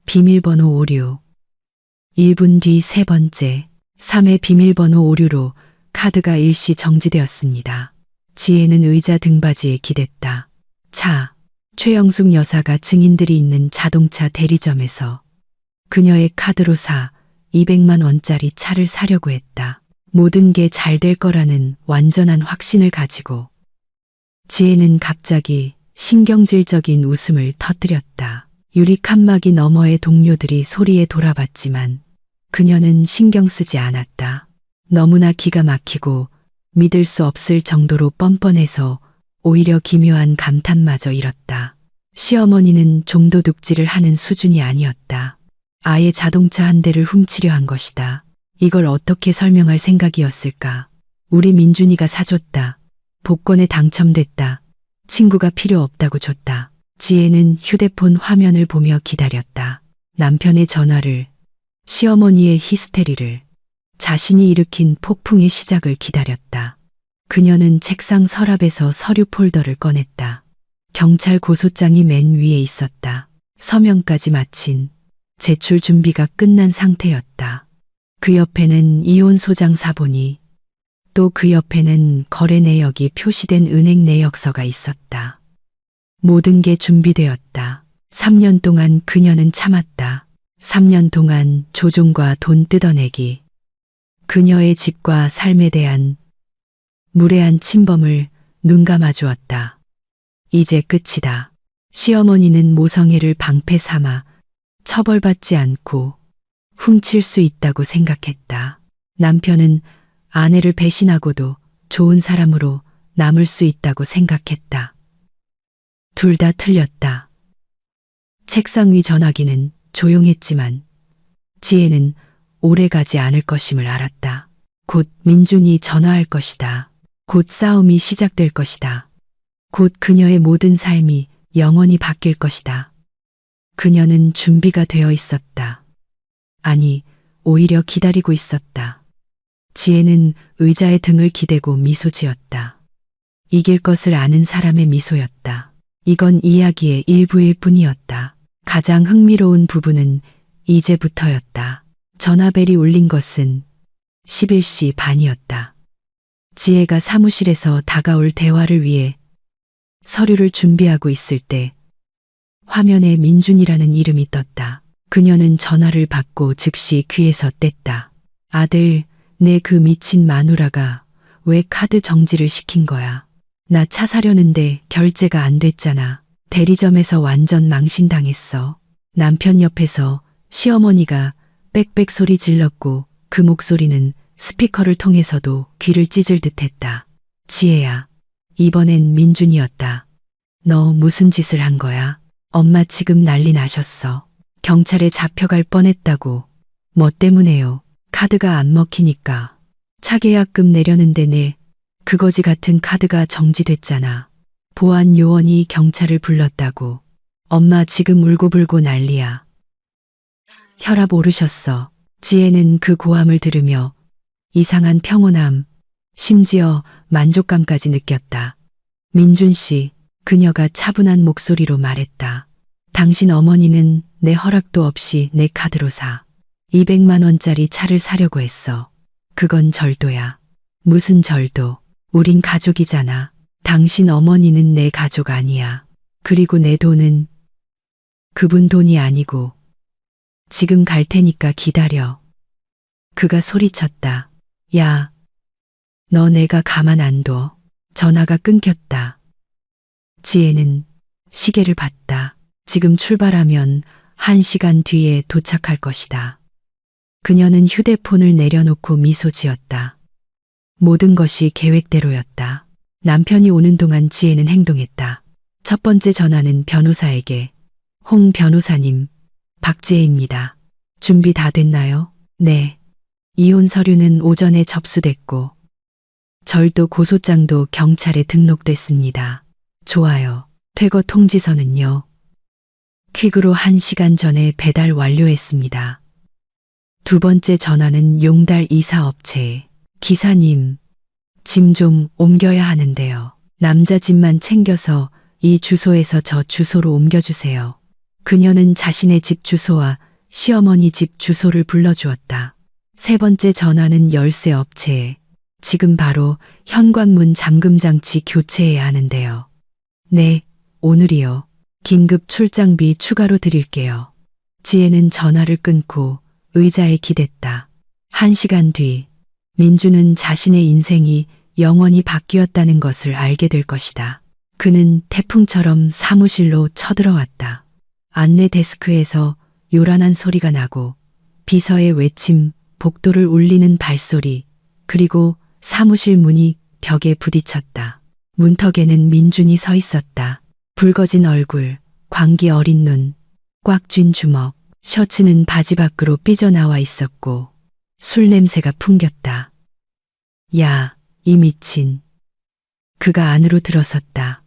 비밀번호 오류. 1분 뒤 세 번째, 3회 비밀번호 오류로 카드가 일시 정지되었습니다. 지혜는 의자 등받이에 기댔다. 최영숙 여사가 증인들이 있는 자동차 대리점에서 그녀의 카드로 200만 원짜리 차를 사려고 했다. 모든 게 잘 될 거라는 완전한 확신을 가지고 지혜는 갑자기 신경질적인 웃음을 터뜨렸다. 유리 칸막이 너머의 동료들이 소리에 돌아봤지만 그녀는 신경 쓰지 않았다. 너무나 기가 막히고 믿을 수 없을 정도로 뻔뻔해서 오히려 기묘한 감탄마저 잃었다. 시어머니는 좀도둑질을 하는 수준이 아니었다. 아예 자동차 한 대를 훔치려 한 것이다. 이걸 어떻게 설명할 생각이었을까? 우리 민준이가 사줬다. 복권에 당첨됐다. 친구가 필요 없다고 줬다. 지혜는 휴대폰 화면을 보며 기다렸다. 남편의 전화를, 시어머니의 히스테리를, 자신이 일으킨 폭풍의 시작을 기다렸다. 그녀는 책상 서랍에서 서류 폴더를 꺼냈다. 경찰 고소장이 맨 위에 있었다. 서명까지 마친, 제출 준비가 끝난 상태였다. 그 옆에는 이혼 소장 사본이, 또 그 옆에는 거래 내역이 표시된 은행 내역서가 있었다. 모든 게 준비되었다. 3년 동안 그녀는 참았다. 3년 동안 조종과 돈 뜯어내기, 그녀의 집과 삶에 대한 무례한 침범을 눈감아 주었다. 이제 끝이다. 시어머니는 모성애를 방패 삼아 처벌받지 않고 훔칠 수 있다고 생각했다. 남편은 아내를 배신하고도 좋은 사람으로 남을 수 있다고 생각했다. 둘 다 틀렸다. 책상 위 전화기는 조용했지만 지혜는 오래가지 않을 것임을 알았다. 곧 민준이 전화할 것이다. 곧 싸움이 시작될 것이다. 곧 그녀의 모든 삶이 영원히 바뀔 것이다. 그녀는 준비가 되어 있었다. 아니, 오히려 기다리고 있었다. 지혜는 의자에 등을 기대고 미소 지었다. 이길 것을 아는 사람의 미소였다. 이건 이야기의 일부일 뿐이었다. 가장 흥미로운 부분은 이제부터였다. 전화벨이 울린 것은 11시 반이었다. 지혜가 사무실에서 다가올 대화를 위해 서류를 준비하고 있을 때 화면에 민준이라는 이름이 떴다. 그녀는 전화를 받고 즉시 귀에서 뗐다. 아들, 내 그 미친 마누라가 왜 카드 정지를 시킨 거야? 나 차 사려는데 결제가 안 됐잖아. 대리점에서 완전 망신당했어. 남편 옆에서 시어머니가 빽빽 소리 질렀고 그 목소리는 스피커를 통해서도 귀를 찢을 듯했다. 지혜야, 이번엔 민준이었다. 너 무슨 짓을 한 거야? 엄마 지금 난리 나셨어. 경찰에 잡혀갈 뻔했다고. 뭐 때문에요? 카드가 안 먹히니까. 차계약금 내려는데 내 그거지 같은 카드가 정지됐잖아. 보안 요원이 경찰을 불렀다고. 엄마 지금 울고불고 난리야. 혈압 오르셨어. 지혜는 그 고함을 들으며 이상한 평온함, 심지어 만족감까지 느꼈다. 민준 씨, 그녀가 차분한 목소리로 말했다. 당신 어머니는 내 허락도 없이 내 카드로 200만 원짜리 차를 사려고 했어. 그건 절도야. 무슨 절도? 우린 가족이잖아. 당신 어머니는 내 가족 아니야. 그리고 내 돈은 그분 돈이 아니고. 지금 갈 테니까 기다려. 그가 소리쳤다. 야, 너 내가 가만 안 둬. 전화가 끊겼다. 지혜는 시계를 봤다. 지금 출발하면 1시간 뒤에 도착할 것이다. 그녀는 휴대폰을 내려놓고 미소 지었다. 모든 것이 계획대로였다. 남편이 오는 동안 지혜는 행동했다. 첫 번째 전화는 변호사에게. 홍 변호사님, 박지혜입니다. 준비 다 됐나요? 네. 이혼 서류는 오전에 접수됐고 절도 고소장도 경찰에 등록됐습니다. 좋아요. 퇴거 통지서는요? 퀵으로 1시간 전에 배달 완료했습니다. 두 번째 전화는 용달 이사업체에. 기사님, 짐 좀 옮겨야 하는데요. 남자 짐만 챙겨서 이 주소에서 저 주소로 옮겨주세요. 그녀는 자신의 집 주소와 시어머니 집 주소를 불러주었다. 세 번째 전화는 열쇠 업체에. 지금 바로 현관문 잠금장치 교체해야 하는데요. 네, 오늘이요. 긴급 출장비 추가로 드릴게요. 지혜는 전화를 끊고 의자에 기댔다. 1시간 뒤, 민주는 자신의 인생이 영원히 바뀌었다는 것을 알게 될 것이다. 그는 태풍처럼 사무실로 쳐들어왔다. 안내 데스크에서 요란한 소리가 나고 비서의 외침, 복도를 울리는 발소리, 그리고 사무실 문이 벽에 부딪혔다. 문턱에는 민준이 서 있었다. 붉어진 얼굴, 광기 어린 눈, 꽉 쥔 주먹, 셔츠는 바지 밖으로 삐져나와 있었고 술 냄새가 풍겼다. 야, 이 미친. 그가 안으로 들어섰다.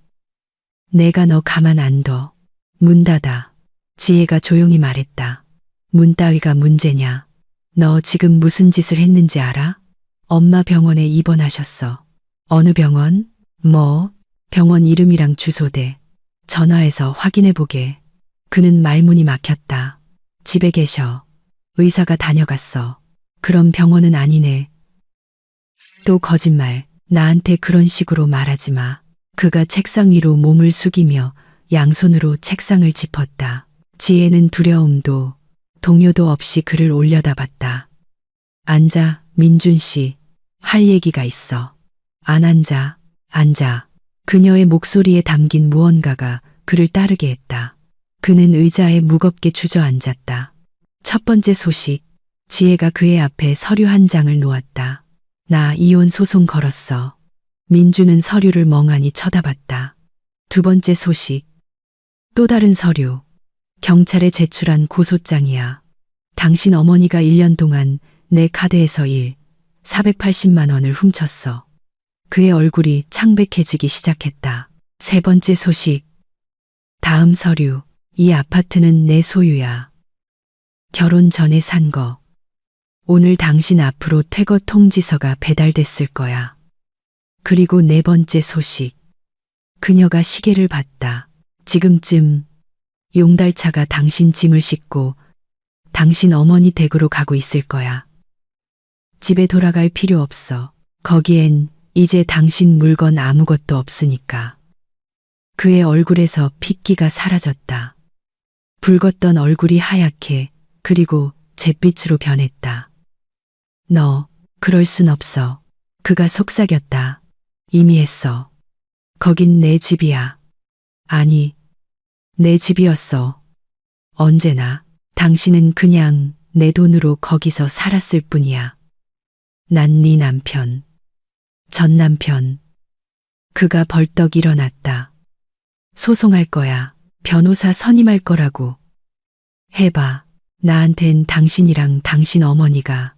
내가 너 가만 안 둬. 문 닫아. 지혜가 조용히 말했다. 문 따위가 문제냐. 너 지금 무슨 짓을 했는지 알아? 엄마 병원에 입원하셨어. 어느 병원? 뭐? 병원 이름이랑 주소대. 전화해서 확인해보게. 그는 말문이 막혔다. 집에 계셔. 의사가 다녀갔어. 그럼 병원은 아니네. 또 거짓말. 나한테 그런 식으로 말하지 마. 그가 책상 위로 몸을 숙이며 양손으로 책상을 짚었다. 지혜는 두려움도 동요도 없이 그를 올려다봤다. 앉아, 민준 씨. 할 얘기가 있어. 안 앉아, 앉아. 그녀의 목소리에 담긴 무언가가 그를 따르게 했다. 그는 의자에 무겁게 주저앉았다. 첫 번째 소식. 지혜가 그의 앞에 서류 한 장을 놓았다. 나 이혼 소송 걸었어. 민주는 서류를 멍하니 쳐다봤다. 두 번째 소식. 또 다른 서류. 경찰에 제출한 고소장이야. 당신 어머니가 1년 동안 내 카드에서 480만 원을 훔쳤어. 그의 얼굴이 창백해지기 시작했다. 세 번째 소식. 다음 서류. 이 아파트는 내 소유야. 결혼 전에 산 거. 오늘 당신 앞으로 퇴거 통지서가 배달됐을 거야. 그리고 네 번째 소식. 그녀가 시계를 봤다. 지금쯤 용달차가 당신 짐을 싣고 당신 어머니 댁으로 가고 있을 거야. 집에 돌아갈 필요 없어. 거기엔 이제 당신 물건 아무것도 없으니까. 그의 얼굴에서 핏기가 사라졌다. 붉었던 얼굴이 하얗게 그리고 잿빛으로 변했다. 너 그럴 순 없어. 그가 속삭였다. 이미 했어. 거긴 내 집이야. 아니, 내 집이었어. 언제나. 당신은 그냥 내 돈으로 거기서 살았을 뿐이야. 난 네 남편. 전 남편. 그가 벌떡 일어났다. 소송할 거야. 변호사 선임할 거라고. 해봐. 나한텐 당신이랑 당신 어머니가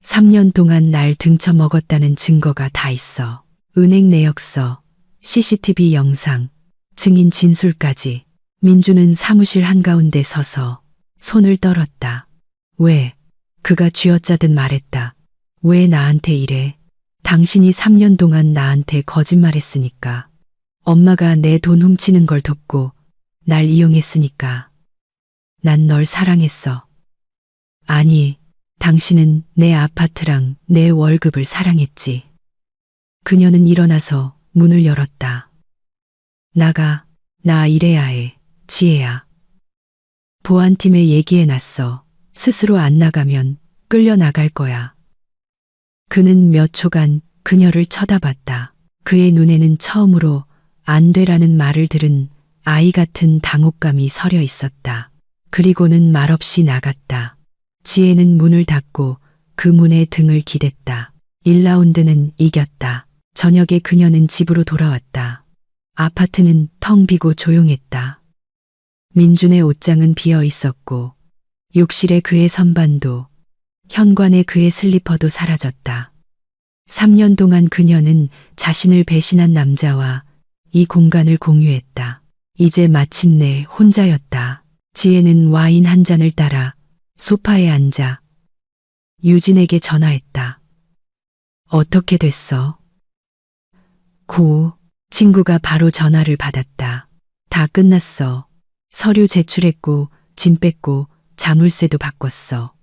3년 동안 날 등쳐 먹었다는 증거가 다 있어. 은행 내역서, CCTV 영상, 증인 진술까지. 민주는 사무실 한가운데 서서 손을 떨었다. 왜? 그가 쥐어짜듯 말했다. 왜 나한테 이래? 당신이 3년 동안 나한테 거짓말했으니까. 엄마가 내 돈 훔치는 걸 돕고 날 이용했으니까. 난 널 사랑했어. 아니, 당신은 내 아파트랑 내 월급을 사랑했지. 그녀는 일어나서 문을 열었다. 나가, 나 일해야 해, 지혜야. 보안팀에 얘기해놨어. 스스로 안 나가면 끌려나갈 거야. 그는 몇 초간 그녀를 쳐다봤다. 그의 눈에는 처음으로 안 되라는 말을 들은 아이 같은 당혹감이 서려 있었다. 그리고는 말없이 나갔다. 지혜는 문을 닫고 그 문에 등을 기댔다. 1라운드는 이겼다. 저녁에 그녀는 집으로 돌아왔다. 아파트는 텅 비고 조용했다. 민준의 옷장은 비어 있었고 욕실에 그의 선반도, 현관에 그의 슬리퍼도 사라졌다. 3년 동안 그녀는 자신을 배신한 남자와 이 공간을 공유했다. 이제 마침내 혼자였다. 지혜는 와인 한 잔을 따라 소파에 앉아 유진에게 전화했다. 어떻게 됐어? 친구가 바로 전화를 받았다. 다 끝났어. 서류 제출했고 짐 뺐고 자물쇠도 바꿨어.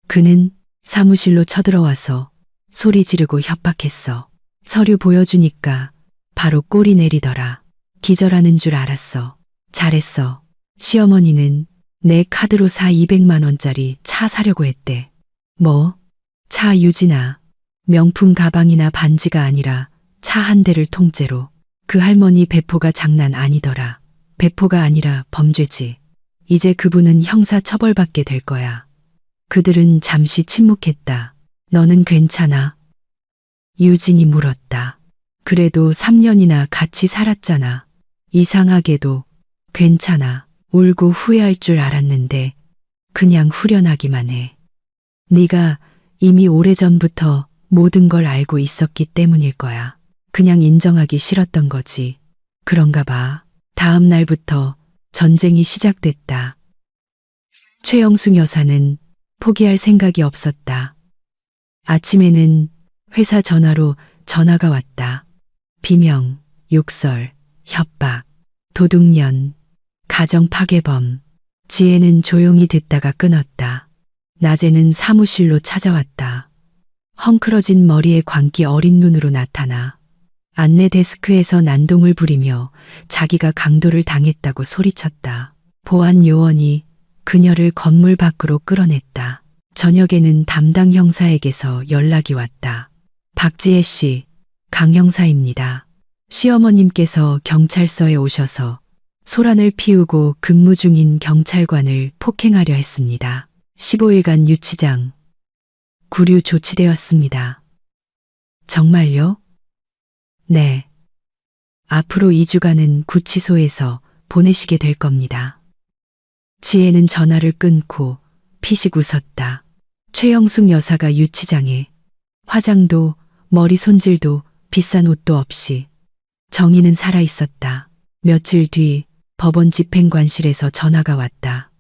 그는 사무실로 쳐들어와서 소리 지르고 협박했어. 서류 보여주니까 바로 꼴이 내리더라. 기절하는 줄 알았어. 잘했어. 시어머니는 내 카드로 사 200만 원짜리 차 사려고 했대. 뭐? 차 유진아. 명품 가방이나 반지가 아니라 차 한 대를 통째로. 그 할머니 배포가 장난 아니더라. 배포가 아니라 범죄지. 이제 그분은 형사 처벌받게 될 거야. 그들은 잠시 침묵했다. 너는 괜찮아? 유진이 물었다. 그래도 3년이나 같이 살았잖아. 이상하게도 괜찮아. 울고 후회할 줄 알았는데 그냥 후련하기만 해. 네가 이미 오래전부터 모든 걸 알고 있었기 때문일 거야. 그냥 인정하기 싫었던 거지. 그런가 봐. 다음 날부터 전쟁이 시작됐다. 최영숙 여사는 포기할 생각이 없었다. 아침에는 회사 전화로 전화가 왔다. 비명, 욕설, 협박, 도둑년, 가정 파괴범. 지혜는 조용히 듣다가 끊었다. 낮에는 사무실로 찾아왔다. 헝클어진 머리에 광기 어린 눈으로 나타나 안내 데스크에서 난동을 부리며 자기가 강도를 당했다고 소리쳤다. 보안 요원이 그녀를 건물 밖으로 끌어냈다. 저녁에는 담당 형사에게서 연락이 왔다. 박지혜 씨, 강 형사입니다. 시어머님께서 경찰서에 오셔서 소란을 피우고 근무 중인 경찰관을 폭행하려 했습니다. 15일간 유치장, 구류 조치되었습니다. 정말요? 네. 앞으로 2주간은 구치소에서 보내시게 될 겁니다. 지혜는 전화를 끊고 피식 웃었다. 최영숙 여사가 유치장에 화장도 머리 손질도 비싼 옷도 없이 정의는 살아있었다. 며칠 뒤 법원 집행관실에서 전화가 왔다.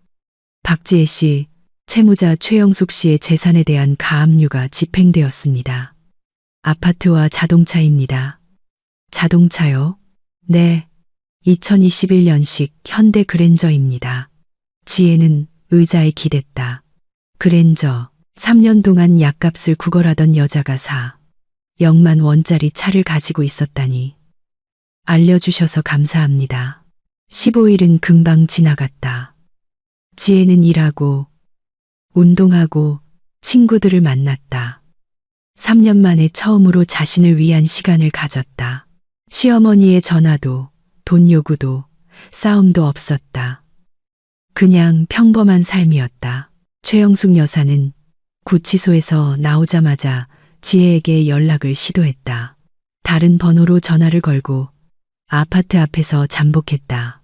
박지혜 씨, 채무자 최영숙 씨의 재산에 대한 가압류가 집행되었습니다. 아파트와 자동차입니다. 자동차요? 네. 2021년식 현대 그랜저입니다. 지혜는 의자에 기댔다. 그랜저, 3년 동안 약값을 구걸하던 여자가 4억만 원짜리 차를 가지고 있었다니. 알려주셔서 감사합니다. 15일은 금방 지나갔다. 지혜는 일하고, 운동하고, 친구들을 만났다. 3년 만에 처음으로 자신을 위한 시간을 가졌다. 시어머니의 전화도, 돈 요구도, 싸움도 없었다. 그냥 평범한 삶이었다. 최영숙 여사는 구치소에서 나오자마자 지혜에게 연락을 시도했다. 다른 번호로 전화를 걸고 아파트 앞에서 잠복했다.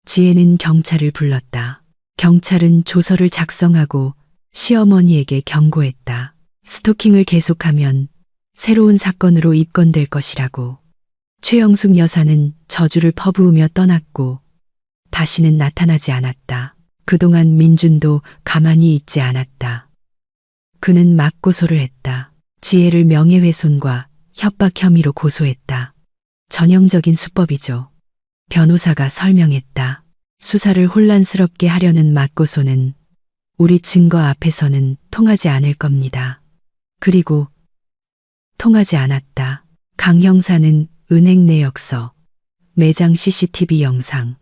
지혜는 경찰을 불렀다. 경찰은 조서를 작성하고 시어머니에게 경고했다. 스토킹을 계속하면 새로운 사건으로 입건될 것이라고. 최영숙 여사는 저주를 퍼부으며 떠났고 다시는 나타나지 않았다. 그동안 민준도 가만히 있지 않았다. 그는 맞고소를 했다. 지혜를 명예훼손과 협박 혐의로 고소했다. 전형적인 수법이죠. 변호사가 설명했다. 수사를 혼란스럽게 하려는 맞고소는 우리 증거 앞에서는 통하지 않을 겁니다. 그리고 통하지 않았다. 강 형사는 은행 내역서, 매장 CCTV 영상,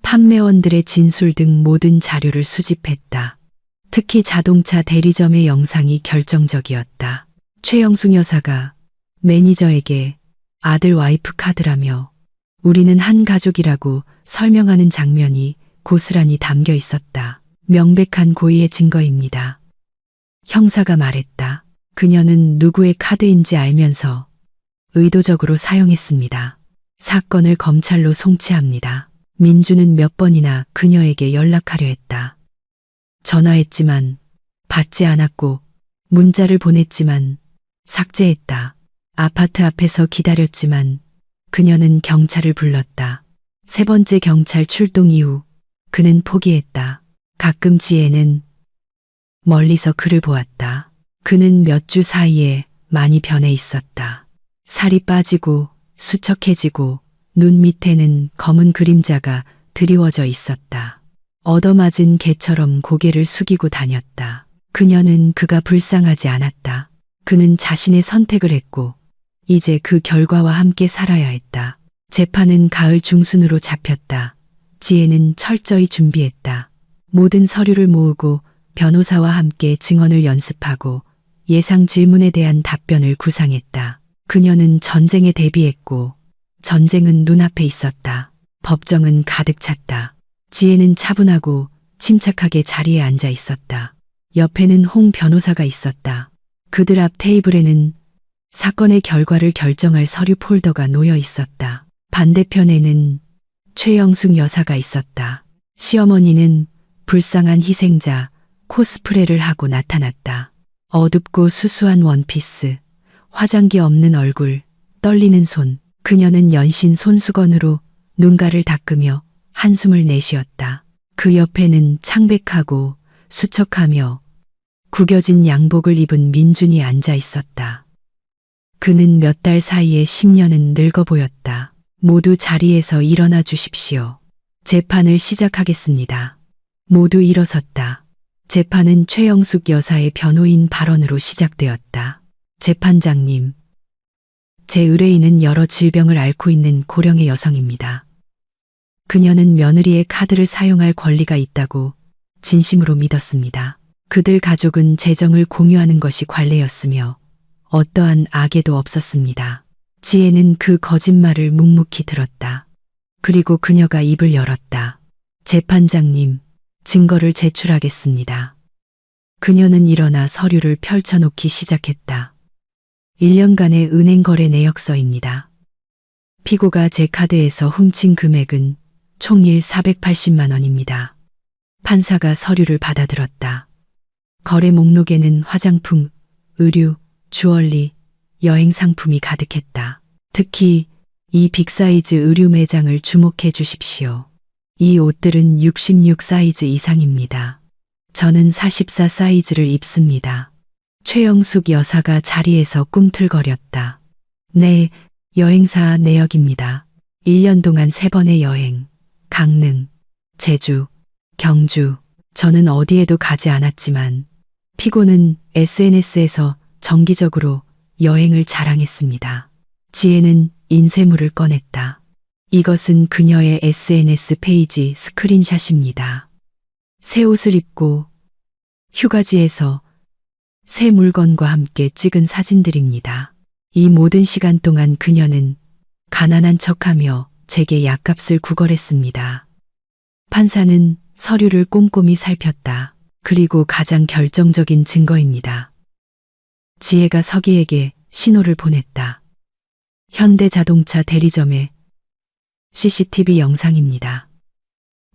판매원들의 진술 등 모든 자료를 수집했다. 특히 자동차 대리점의 영상이 결정적이었다. 최영숙 여사가 매니저에게 아들 와이프 카드라며 우리는 한 가족이라고 설명하는 장면이 고스란히 담겨 있었다. 명백한 고의의 증거입니다. 형사가 말했다. 그녀는 누구의 카드인지 알면서 의도적으로 사용했습니다. 사건을 검찰로 송치합니다. 민주는 몇 번이나 그녀에게 연락하려 했다. 전화했지만 받지 않았고 문자를 보냈지만 삭제했다. 아파트 앞에서 기다렸지만 그녀는 경찰을 불렀다. 세 번째 경찰 출동 이후 그는 포기했다. 가끔 지혜는 멀리서 그를 보았다. 그는 몇 주 사이에 많이 변해 있었다. 살이 빠지고 수척해지고 눈 밑에는 검은 그림자가 드리워져 있었다. 얻어맞은 개처럼 고개를 숙이고 다녔다. 그녀는 그가 불쌍하지 않았다. 그는 자신의 선택을 했고 이제 그 결과와 함께 살아야 했다. 재판은 가을 중순으로 잡혔다. 지혜는 철저히 준비했다. 모든 서류를 모으고 변호사와 함께 증언을 연습하고 예상 질문에 대한 답변을 구상했다. 그녀는 전쟁에 대비했고 전쟁은 눈앞에 있었다. 법정은 가득 찼다. 지혜는 차분하고 침착하게 자리에 앉아 있었다. 옆에는 홍 변호사가 있었다. 그들 앞 테이블에는 사건의 결과를 결정할 서류 폴더가 놓여 있었다. 반대편에는 최영숙 여사가 있었다. 시어머니는 불쌍한 희생자 코스프레를 하고 나타났다. 어둡고 수수한 원피스, 화장기 없는 얼굴, 떨리는 손. 그녀는 연신 손수건으로 눈가를 닦으며 한숨을 내쉬었다. 그 옆에는 창백하고 수척하며 구겨진 양복을 입은 민준이 앉아 있었다. 그는 몇 달 사이에 10년은 늙어 보였다. 모두 자리에서 일어나 주십시오. 재판을 시작하겠습니다. 모두 일어섰다. 재판은 최영숙 여사의 변호인 발언으로 시작되었다. 재판장님, 제 의뢰인은 여러 질병을 앓고 있는 고령의 여성입니다. 그녀는 며느리의 카드를 사용할 권리가 있다고 진심으로 믿었습니다. 그들 가족은 재정을 공유하는 것이 관례였으며 어떠한 악의도 없었습니다. 지혜는 그 거짓말을 묵묵히 들었다. 그리고 그녀가 입을 열었다. 재판장님, 증거를 제출하겠습니다. 그녀는 일어나 서류를 펼쳐놓기 시작했다. 1년간의 은행 거래 내역서입니다. 피고가 제 카드에서 훔친 금액은 총일 480만 원입니다. 판사가 서류를 받아들었다. 거래 목록에는 화장품, 의류, 주얼리, 여행 상품이 가득했다. 특히 이 빅사이즈 의류 매장을 주목해 주십시오. 이 옷들은 66 사이즈 이상입니다. 저는 44 사이즈를 입습니다. 최영숙 여사가 자리에서 꿈틀거렸다. 네, 여행사 내역입니다. 1년 동안 3번의 여행, 강릉, 제주, 경주. 저는 어디에도 가지 않았지만 피고는 SNS에서 정기적으로 여행을 자랑했습니다. 지혜는 인쇄물을 꺼냈다. 이것은 그녀의 SNS 페이지 스크린샷입니다. 새 옷을 입고 휴가지에서 새 물건과 함께 찍은 사진들입니다. 이 모든 시간 동안 그녀는 가난한 척하며 제게 약값을 구걸했습니다. 판사는 서류를 꼼꼼히 살폈다. 그리고 가장 결정적인 증거입니다. 지혜가 서기에게 신호를 보냈다. 현대자동차 대리점의 CCTV 영상입니다.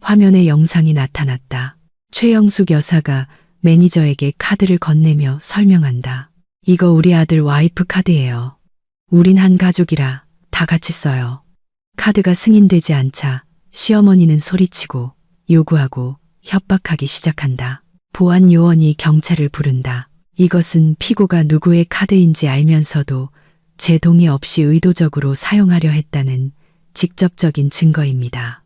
화면에 영상이 나타났다. 최영숙 여사가 매니저에게 카드를 건네며 설명한다. 이거 우리 아들 와이프 카드예요. 우린 한 가족이라 다 같이 써요. 카드가 승인되지 않자 시어머니는 소리치고 요구하고 협박하기 시작한다. 보안 요원이 경찰을 부른다. 이것은 피고가 누구의 카드인지 알면서도 제 동의 없이 의도적으로 사용하려 했다는 직접적인 증거입니다.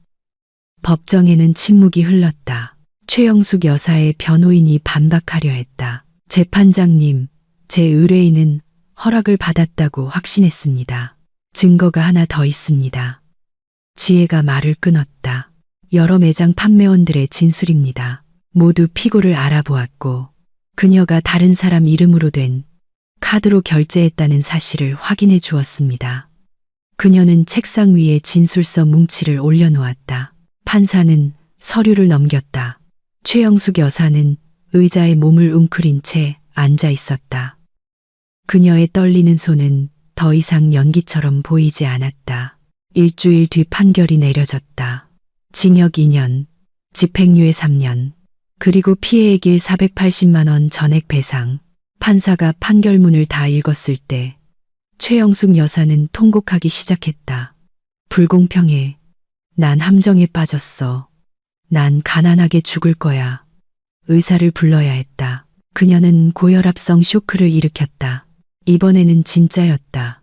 법정에는 침묵이 흘렀다. 최영숙 여사의 변호인이 반박하려 했다. 재판장님, 제 의뢰인은 허락을 받았다고 확신했습니다. 증거가 하나 더 있습니다. 지혜가 말을 끊었다. 여러 매장 판매원들의 진술입니다. 모두 피고를 알아보았고 그녀가 다른 사람 이름으로 된 카드로 결제했다는 사실을 확인해 주었습니다. 그녀는 책상 위에 진술서 뭉치를 올려놓았다. 판사는 서류를 넘겼다. 최영숙 여사는 의자에 몸을 웅크린 채 앉아 있었다. 그녀의 떨리는 손은 더 이상 연기처럼 보이지 않았다. 일주일 뒤 판결이 내려졌다. 징역 2년, 집행유예 3년, 그리고 피해액 480만 원 전액 배상. 판사가 판결문을 다 읽었을 때 최영숙 여사는 통곡하기 시작했다. 불공평해. 난 함정에 빠졌어. 난 가난하게 죽을 거야. 의사를 불러야 했다. 그녀는 고혈압성 쇼크를 일으켰다. 이번에는 진짜였다.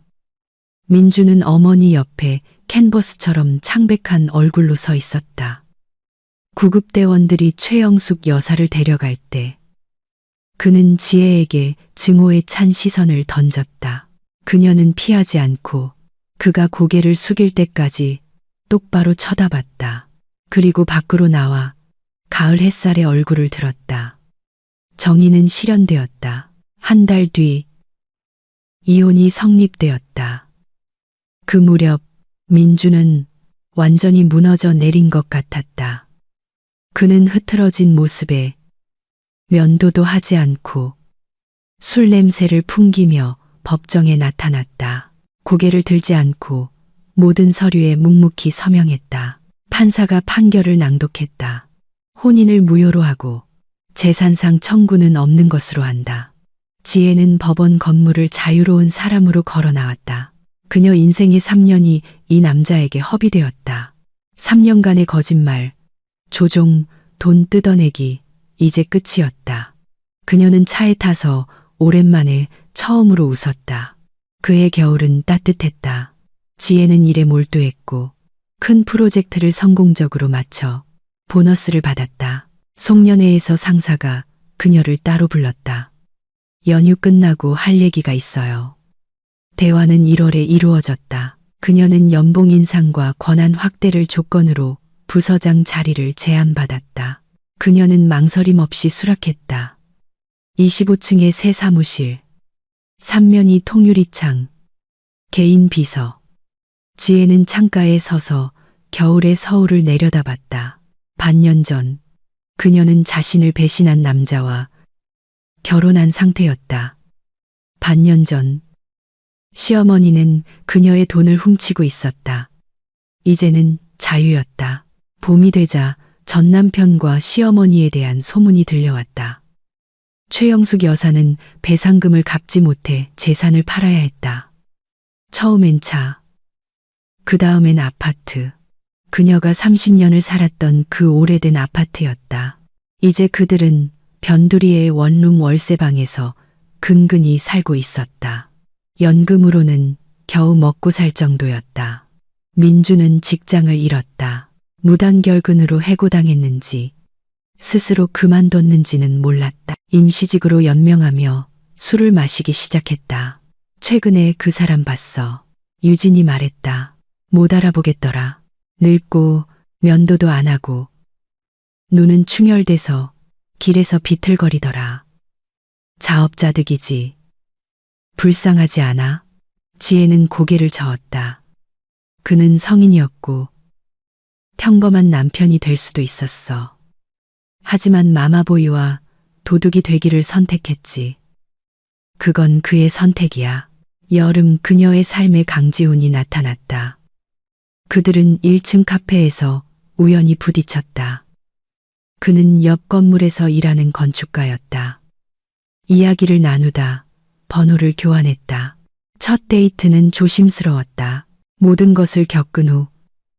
민주는 어머니 옆에 캔버스처럼 창백한 얼굴로 서 있었다. 구급대원들이 최영숙 여사를 데려갈 때 그는 지혜에게 증오에 찬 시선을 던졌다. 그녀는 피하지 않고 그가 고개를 숙일 때까지 똑바로 쳐다봤다. 그리고 밖으로 나와 가을 햇살에 얼굴을 들었다. 정의는 실현되었다. 한 달 뒤 이혼이 성립되었다. 그 무렵 민주는 완전히 무너져 내린 것 같았다. 그는 흐트러진 모습에 면도도 하지 않고 술 냄새를 풍기며 법정에 나타났다. 고개를 들지 않고 모든 서류에 묵묵히 서명했다. 판사가 판결을 낭독했다. 혼인을 무효로 하고 재산상 청구는 없는 것으로 한다. 지혜는 법원 건물을 자유로운 사람으로 걸어 나왔다. 그녀 인생의 3년이 이 남자에게 허비되었다. 3년간의 거짓말, 조종, 돈 뜯어내기, 이제 끝이었다. 그녀는 차에 타서 오랜만에 처음으로 웃었다. 그의 겨울은 따뜻했다. 지혜는 일에 몰두했고 큰 프로젝트를 성공적으로 마쳐 보너스를 받았다. 송년회에서 상사가 그녀를 따로 불렀다. 연휴 끝나고 할 얘기가 있어요. 대화는 1월에 이루어졌다. 그녀는 연봉 인상과 권한 확대를 조건으로 부서장 자리를 제안받았다. 그녀는 망설임 없이 수락했다. 25층의 새 사무실, 3면이 통유리창, 개인 비서. 지혜는 창가에 서서 겨울의 서울을 내려다봤다. 반년 전 그녀는 자신을 배신한 남자와 결혼한 상태였다. 반년 전 시어머니는 그녀의 돈을 훔치고 있었다. 이제는 자유였다. 봄이 되자 전 남편과 시어머니에 대한 소문이 들려왔다. 최영숙 여사는 배상금을 갚지 못해 재산을 팔아야 했다. 처음엔 차, 그 다음엔 아파트. 그녀가 30년을 살았던 그 오래된 아파트였다. 이제 그들은 변두리의 원룸 월세방에서 근근히 살고 있었다. 연금으로는 겨우 먹고 살 정도였다. 민주는 직장을 잃었다. 무단결근으로 해고당했는지 스스로 그만뒀는지는 몰랐다. 임시직으로 연명하며 술을 마시기 시작했다. 최근에 그 사람 봤어. 유진이 말했다. 못 알아보겠더라. 늙고 면도도 안 하고 눈은 충혈돼서 길에서 비틀거리더라. 자업자득이지. 불쌍하지 않아? 지혜는 고개를 저었다. 그는 성인이었고 평범한 남편이 될 수도 있었어. 하지만 마마보이와 도둑이 되기를 선택했지. 그건 그의 선택이야. 여름 그녀의 삶에 강지훈이 나타났다. 그들은 1층 카페에서 우연히 부딪혔다. 그는 옆 건물에서 일하는 건축가였다. 이야기를 나누다 번호를 교환했다. 첫 데이트는 조심스러웠다. 모든 것을 겪은 후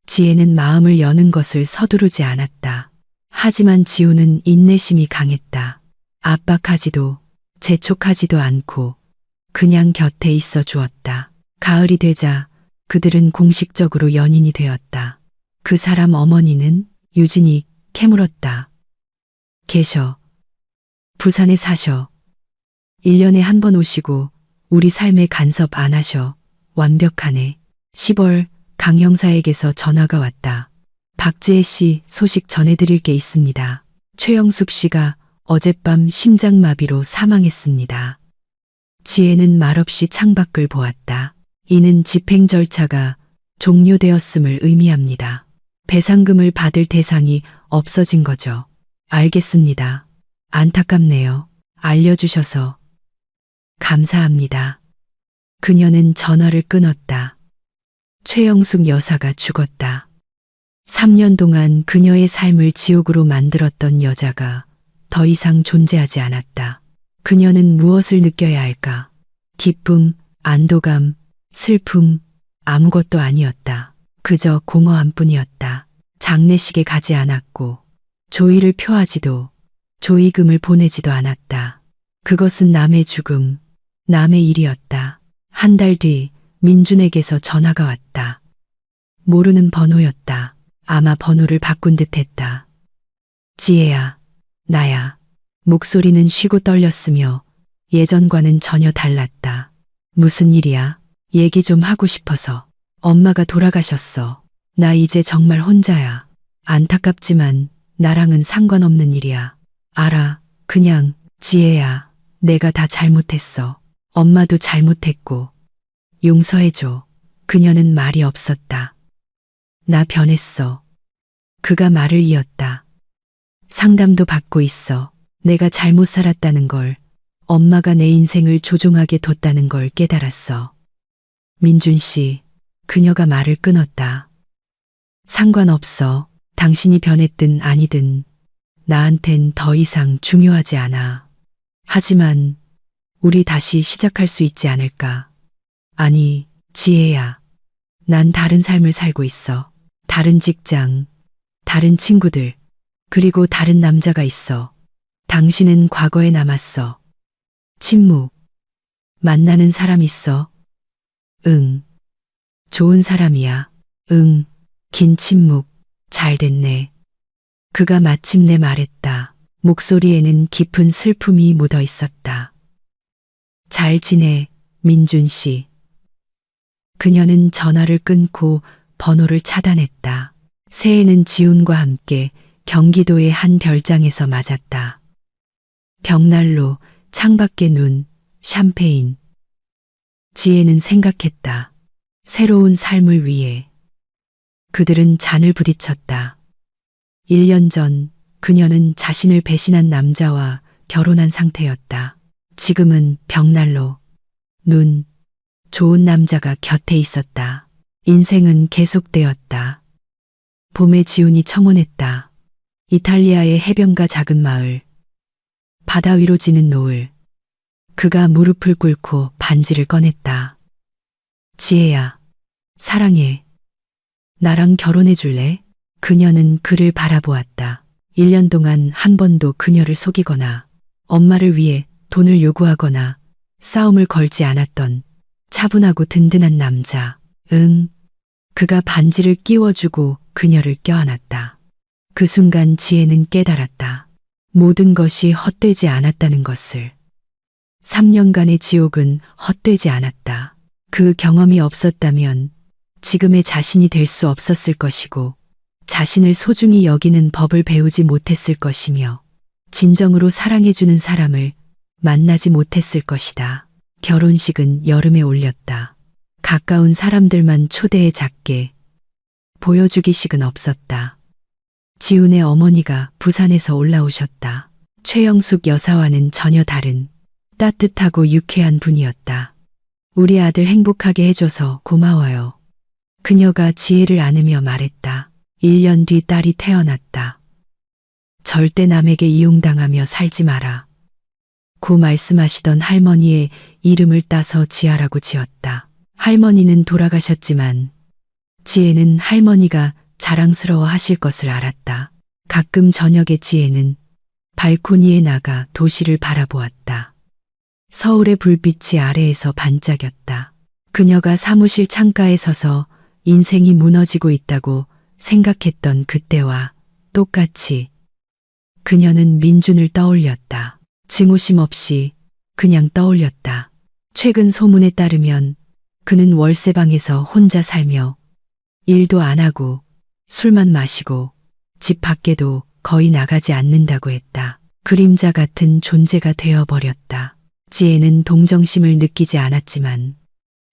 지혜는 마음을 여는 것을 서두르지 않았다. 하지만 지우는 인내심이 강했다. 압박하지도 재촉하지도 않고 그냥 곁에 있어 주었다. 가을이 되자 그들은 공식적으로 연인이 되었다. 그 사람 어머니는 유진이 캐물었다. 계셔. 부산에 사셔. 1년에 한 번 오시고 우리 삶에 간섭 안 하셔. 완벽하네. 10월 강 형사에게서 전화가 왔다. 박지혜 씨 소식 전해드릴 게 있습니다. 최영숙 씨가 어젯밤 심장마비로 사망했습니다. 지혜는 말없이 창밖을 보았다. 이는 집행 절차가 종료되었음을 의미합니다. 배상금을 받을 대상이 없어진 거죠. 알겠습니다. 안타깝네요. 알려주셔서 감사합니다. 그녀는 전화를 끊었다. 최영숙 여사가 죽었다. 3년 동안 그녀의 삶을 지옥으로 만들었던 여자가 더 이상 존재하지 않았다. 그녀는 무엇을 느껴야 할까? 기쁨, 안도감, 슬픔, 아무것도 아니었다. 그저 공허함 뿐이었다. 장례식에 가지 않았고 조의를 표하지도 조의금을 보내지도 않았다. 그것은 남의 죽음, 남의 일이었다. 한 달 뒤 민준에게서 전화가 왔다. 모르는 번호였다. 아마 번호를 바꾼 듯했다. 지혜야, 나야. 목소리는 쉬고 떨렸으며 예전과는 전혀 달랐다. 무슨 일이야? 얘기 좀 하고 싶어서. 엄마가 돌아가셨어. 나 이제 정말 혼자야. 안타깝지만 나랑은 상관없는 일이야. 알아. 그냥 지혜야. 내가 다 잘못했어. 엄마도 잘못했고. 용서해줘. 그녀는 말이 없었다. 나 변했어. 그가 말을 이었다. 상담도 받고 있어. 내가 잘못 살았다는 걸, 엄마가 내 인생을 조종하게 뒀다는 걸 깨달았어. 민준 씨, 그녀가 말을 끊었다. 상관없어. 당신이 변했든 아니든 나한텐 더 이상 중요하지 않아. 하지만 우리 다시 시작할 수 있지 않을까? 아니, 지혜야. 난 다른 삶을 살고 있어. 다른 직장, 다른 친구들, 그리고 다른 남자가 있어. 당신은 과거에 남았어. 침묵. 만나는 사람 있어? 응. 좋은 사람이야. 응. 긴 침묵. 잘 됐네. 그가 마침내 말했다. 목소리에는 깊은 슬픔이 묻어 있었다. 잘 지내, 민준 씨. 그녀는 전화를 끊고 번호를 차단했다. 새해는 지훈과 함께 경기도의 한 별장에서 맞았다. 벽난로, 창밖의 눈, 샴페인. 지혜는 생각했다. 새로운 삶을 위해. 그들은 잔을 부딪혔다. 1년 전 그녀는 자신을 배신한 남자와 결혼한 상태였다. 지금은 벽난로, 눈, 좋은 남자가 곁에 있었다. 인생은 계속되었다. 봄에 지훈이 청혼했다. 이탈리아의 해변가 작은 마을. 바다 위로 지는 노을. 그가 무릎을 꿇고 반지를 꺼냈다. 지혜야, 사랑해. 나랑 결혼해 줄래? 그녀는 그를 바라보았다. 1년 동안 한 번도 그녀를 속이거나 엄마를 위해 돈을 요구하거나 싸움을 걸지 않았던 차분하고 든든한 남자. 응. 그가 반지를 끼워주고 그녀를 껴안았다. 그 순간 지혜는 깨달았다. 모든 것이 헛되지 않았다는 것을. 3년간의 지옥은 헛되지 않았다. 그 경험이 없었다면 지금의 자신이 될 수 없었을 것이고 자신을 소중히 여기는 법을 배우지 못했을 것이며 진정으로 사랑해주는 사람을 만나지 못했을 것이다. 결혼식은 여름에 올렸다. 가까운 사람들만 초대해 작게. 보여주기식은 없었다. 지훈의 어머니가 부산에서 올라오셨다. 최영숙 여사와는 전혀 다른 따뜻하고 유쾌한 분이었다. 우리 아들 행복하게 해줘서 고마워요. 그녀가 지혜를 안으며 말했다. 1년 뒤 딸이 태어났다. 절대 남에게 이용당하며 살지 마라. 고 말씀하시던 할머니의 이름을 따서 지아라고 지었다. 할머니는 돌아가셨지만 지혜는 할머니가 자랑스러워 하실 것을 알았다. 가끔 저녁에 지혜는 발코니에 나가 도시를 바라보았다. 서울의 불빛이 아래에서 반짝였다. 그녀가 사무실 창가에 서서 인생이 무너지고 있다고 생각했던 그때와 똑같이 그녀는 민준을 떠올렸다. 증오심 없이 그냥 떠올렸다. 최근 소문에 따르면 그는 월세방에서 혼자 살며 일도 안 하고 술만 마시고 집 밖에도 거의 나가지 않는다고 했다. 그림자 같은 존재가 되어버렸다. 지혜는 동정심을 느끼지 않았지만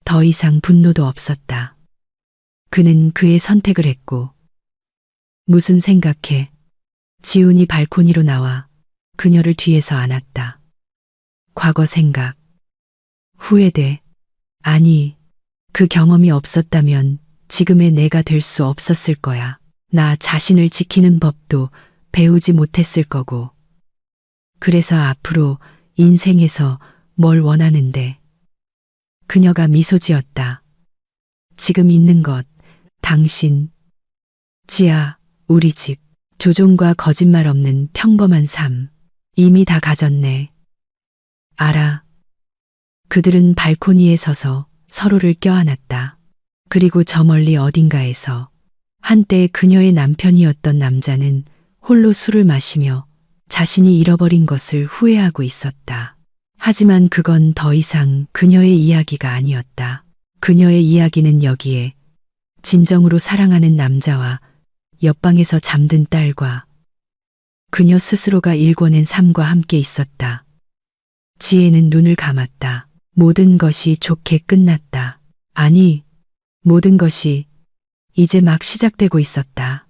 더 이상 분노도 없었다. 그는 그의 선택을 했고. 무슨 생각해? 지훈이 발코니로 나와 그녀를 뒤에서 안았다. 과거 생각. 후회돼. 아니, 그 경험이 없었다면 지금의 내가 될 수 없었을 거야. 나 자신을 지키는 법도 배우지 못했을 거고. 그래서 앞으로 인생에서 뭘 원하는데. 그녀가 미소 지었다. 지금 있는 것, 당신, 지아, 우리 집, 조종과 거짓말 없는 평범한 삶. 이미 다 가졌네. 알아. 그들은 발코니에 서서 서로를 껴안았다. 그리고 저 멀리 어딘가에서 한때 그녀의 남편이었던 남자는 홀로 술을 마시며 자신이 잃어버린 것을 후회하고 있었다. 하지만 그건 더 이상 그녀의 이야기가 아니었다. 그녀의 이야기는 여기에 진정으로 사랑하는 남자와 옆방에서 잠든 딸과 그녀 스스로가 일궈낸 삶과 함께 있었다. 지혜는 눈을 감았다. 모든 것이 좋게 끝났다. 아니, 모든 것이 이제 막 시작되고 있었다.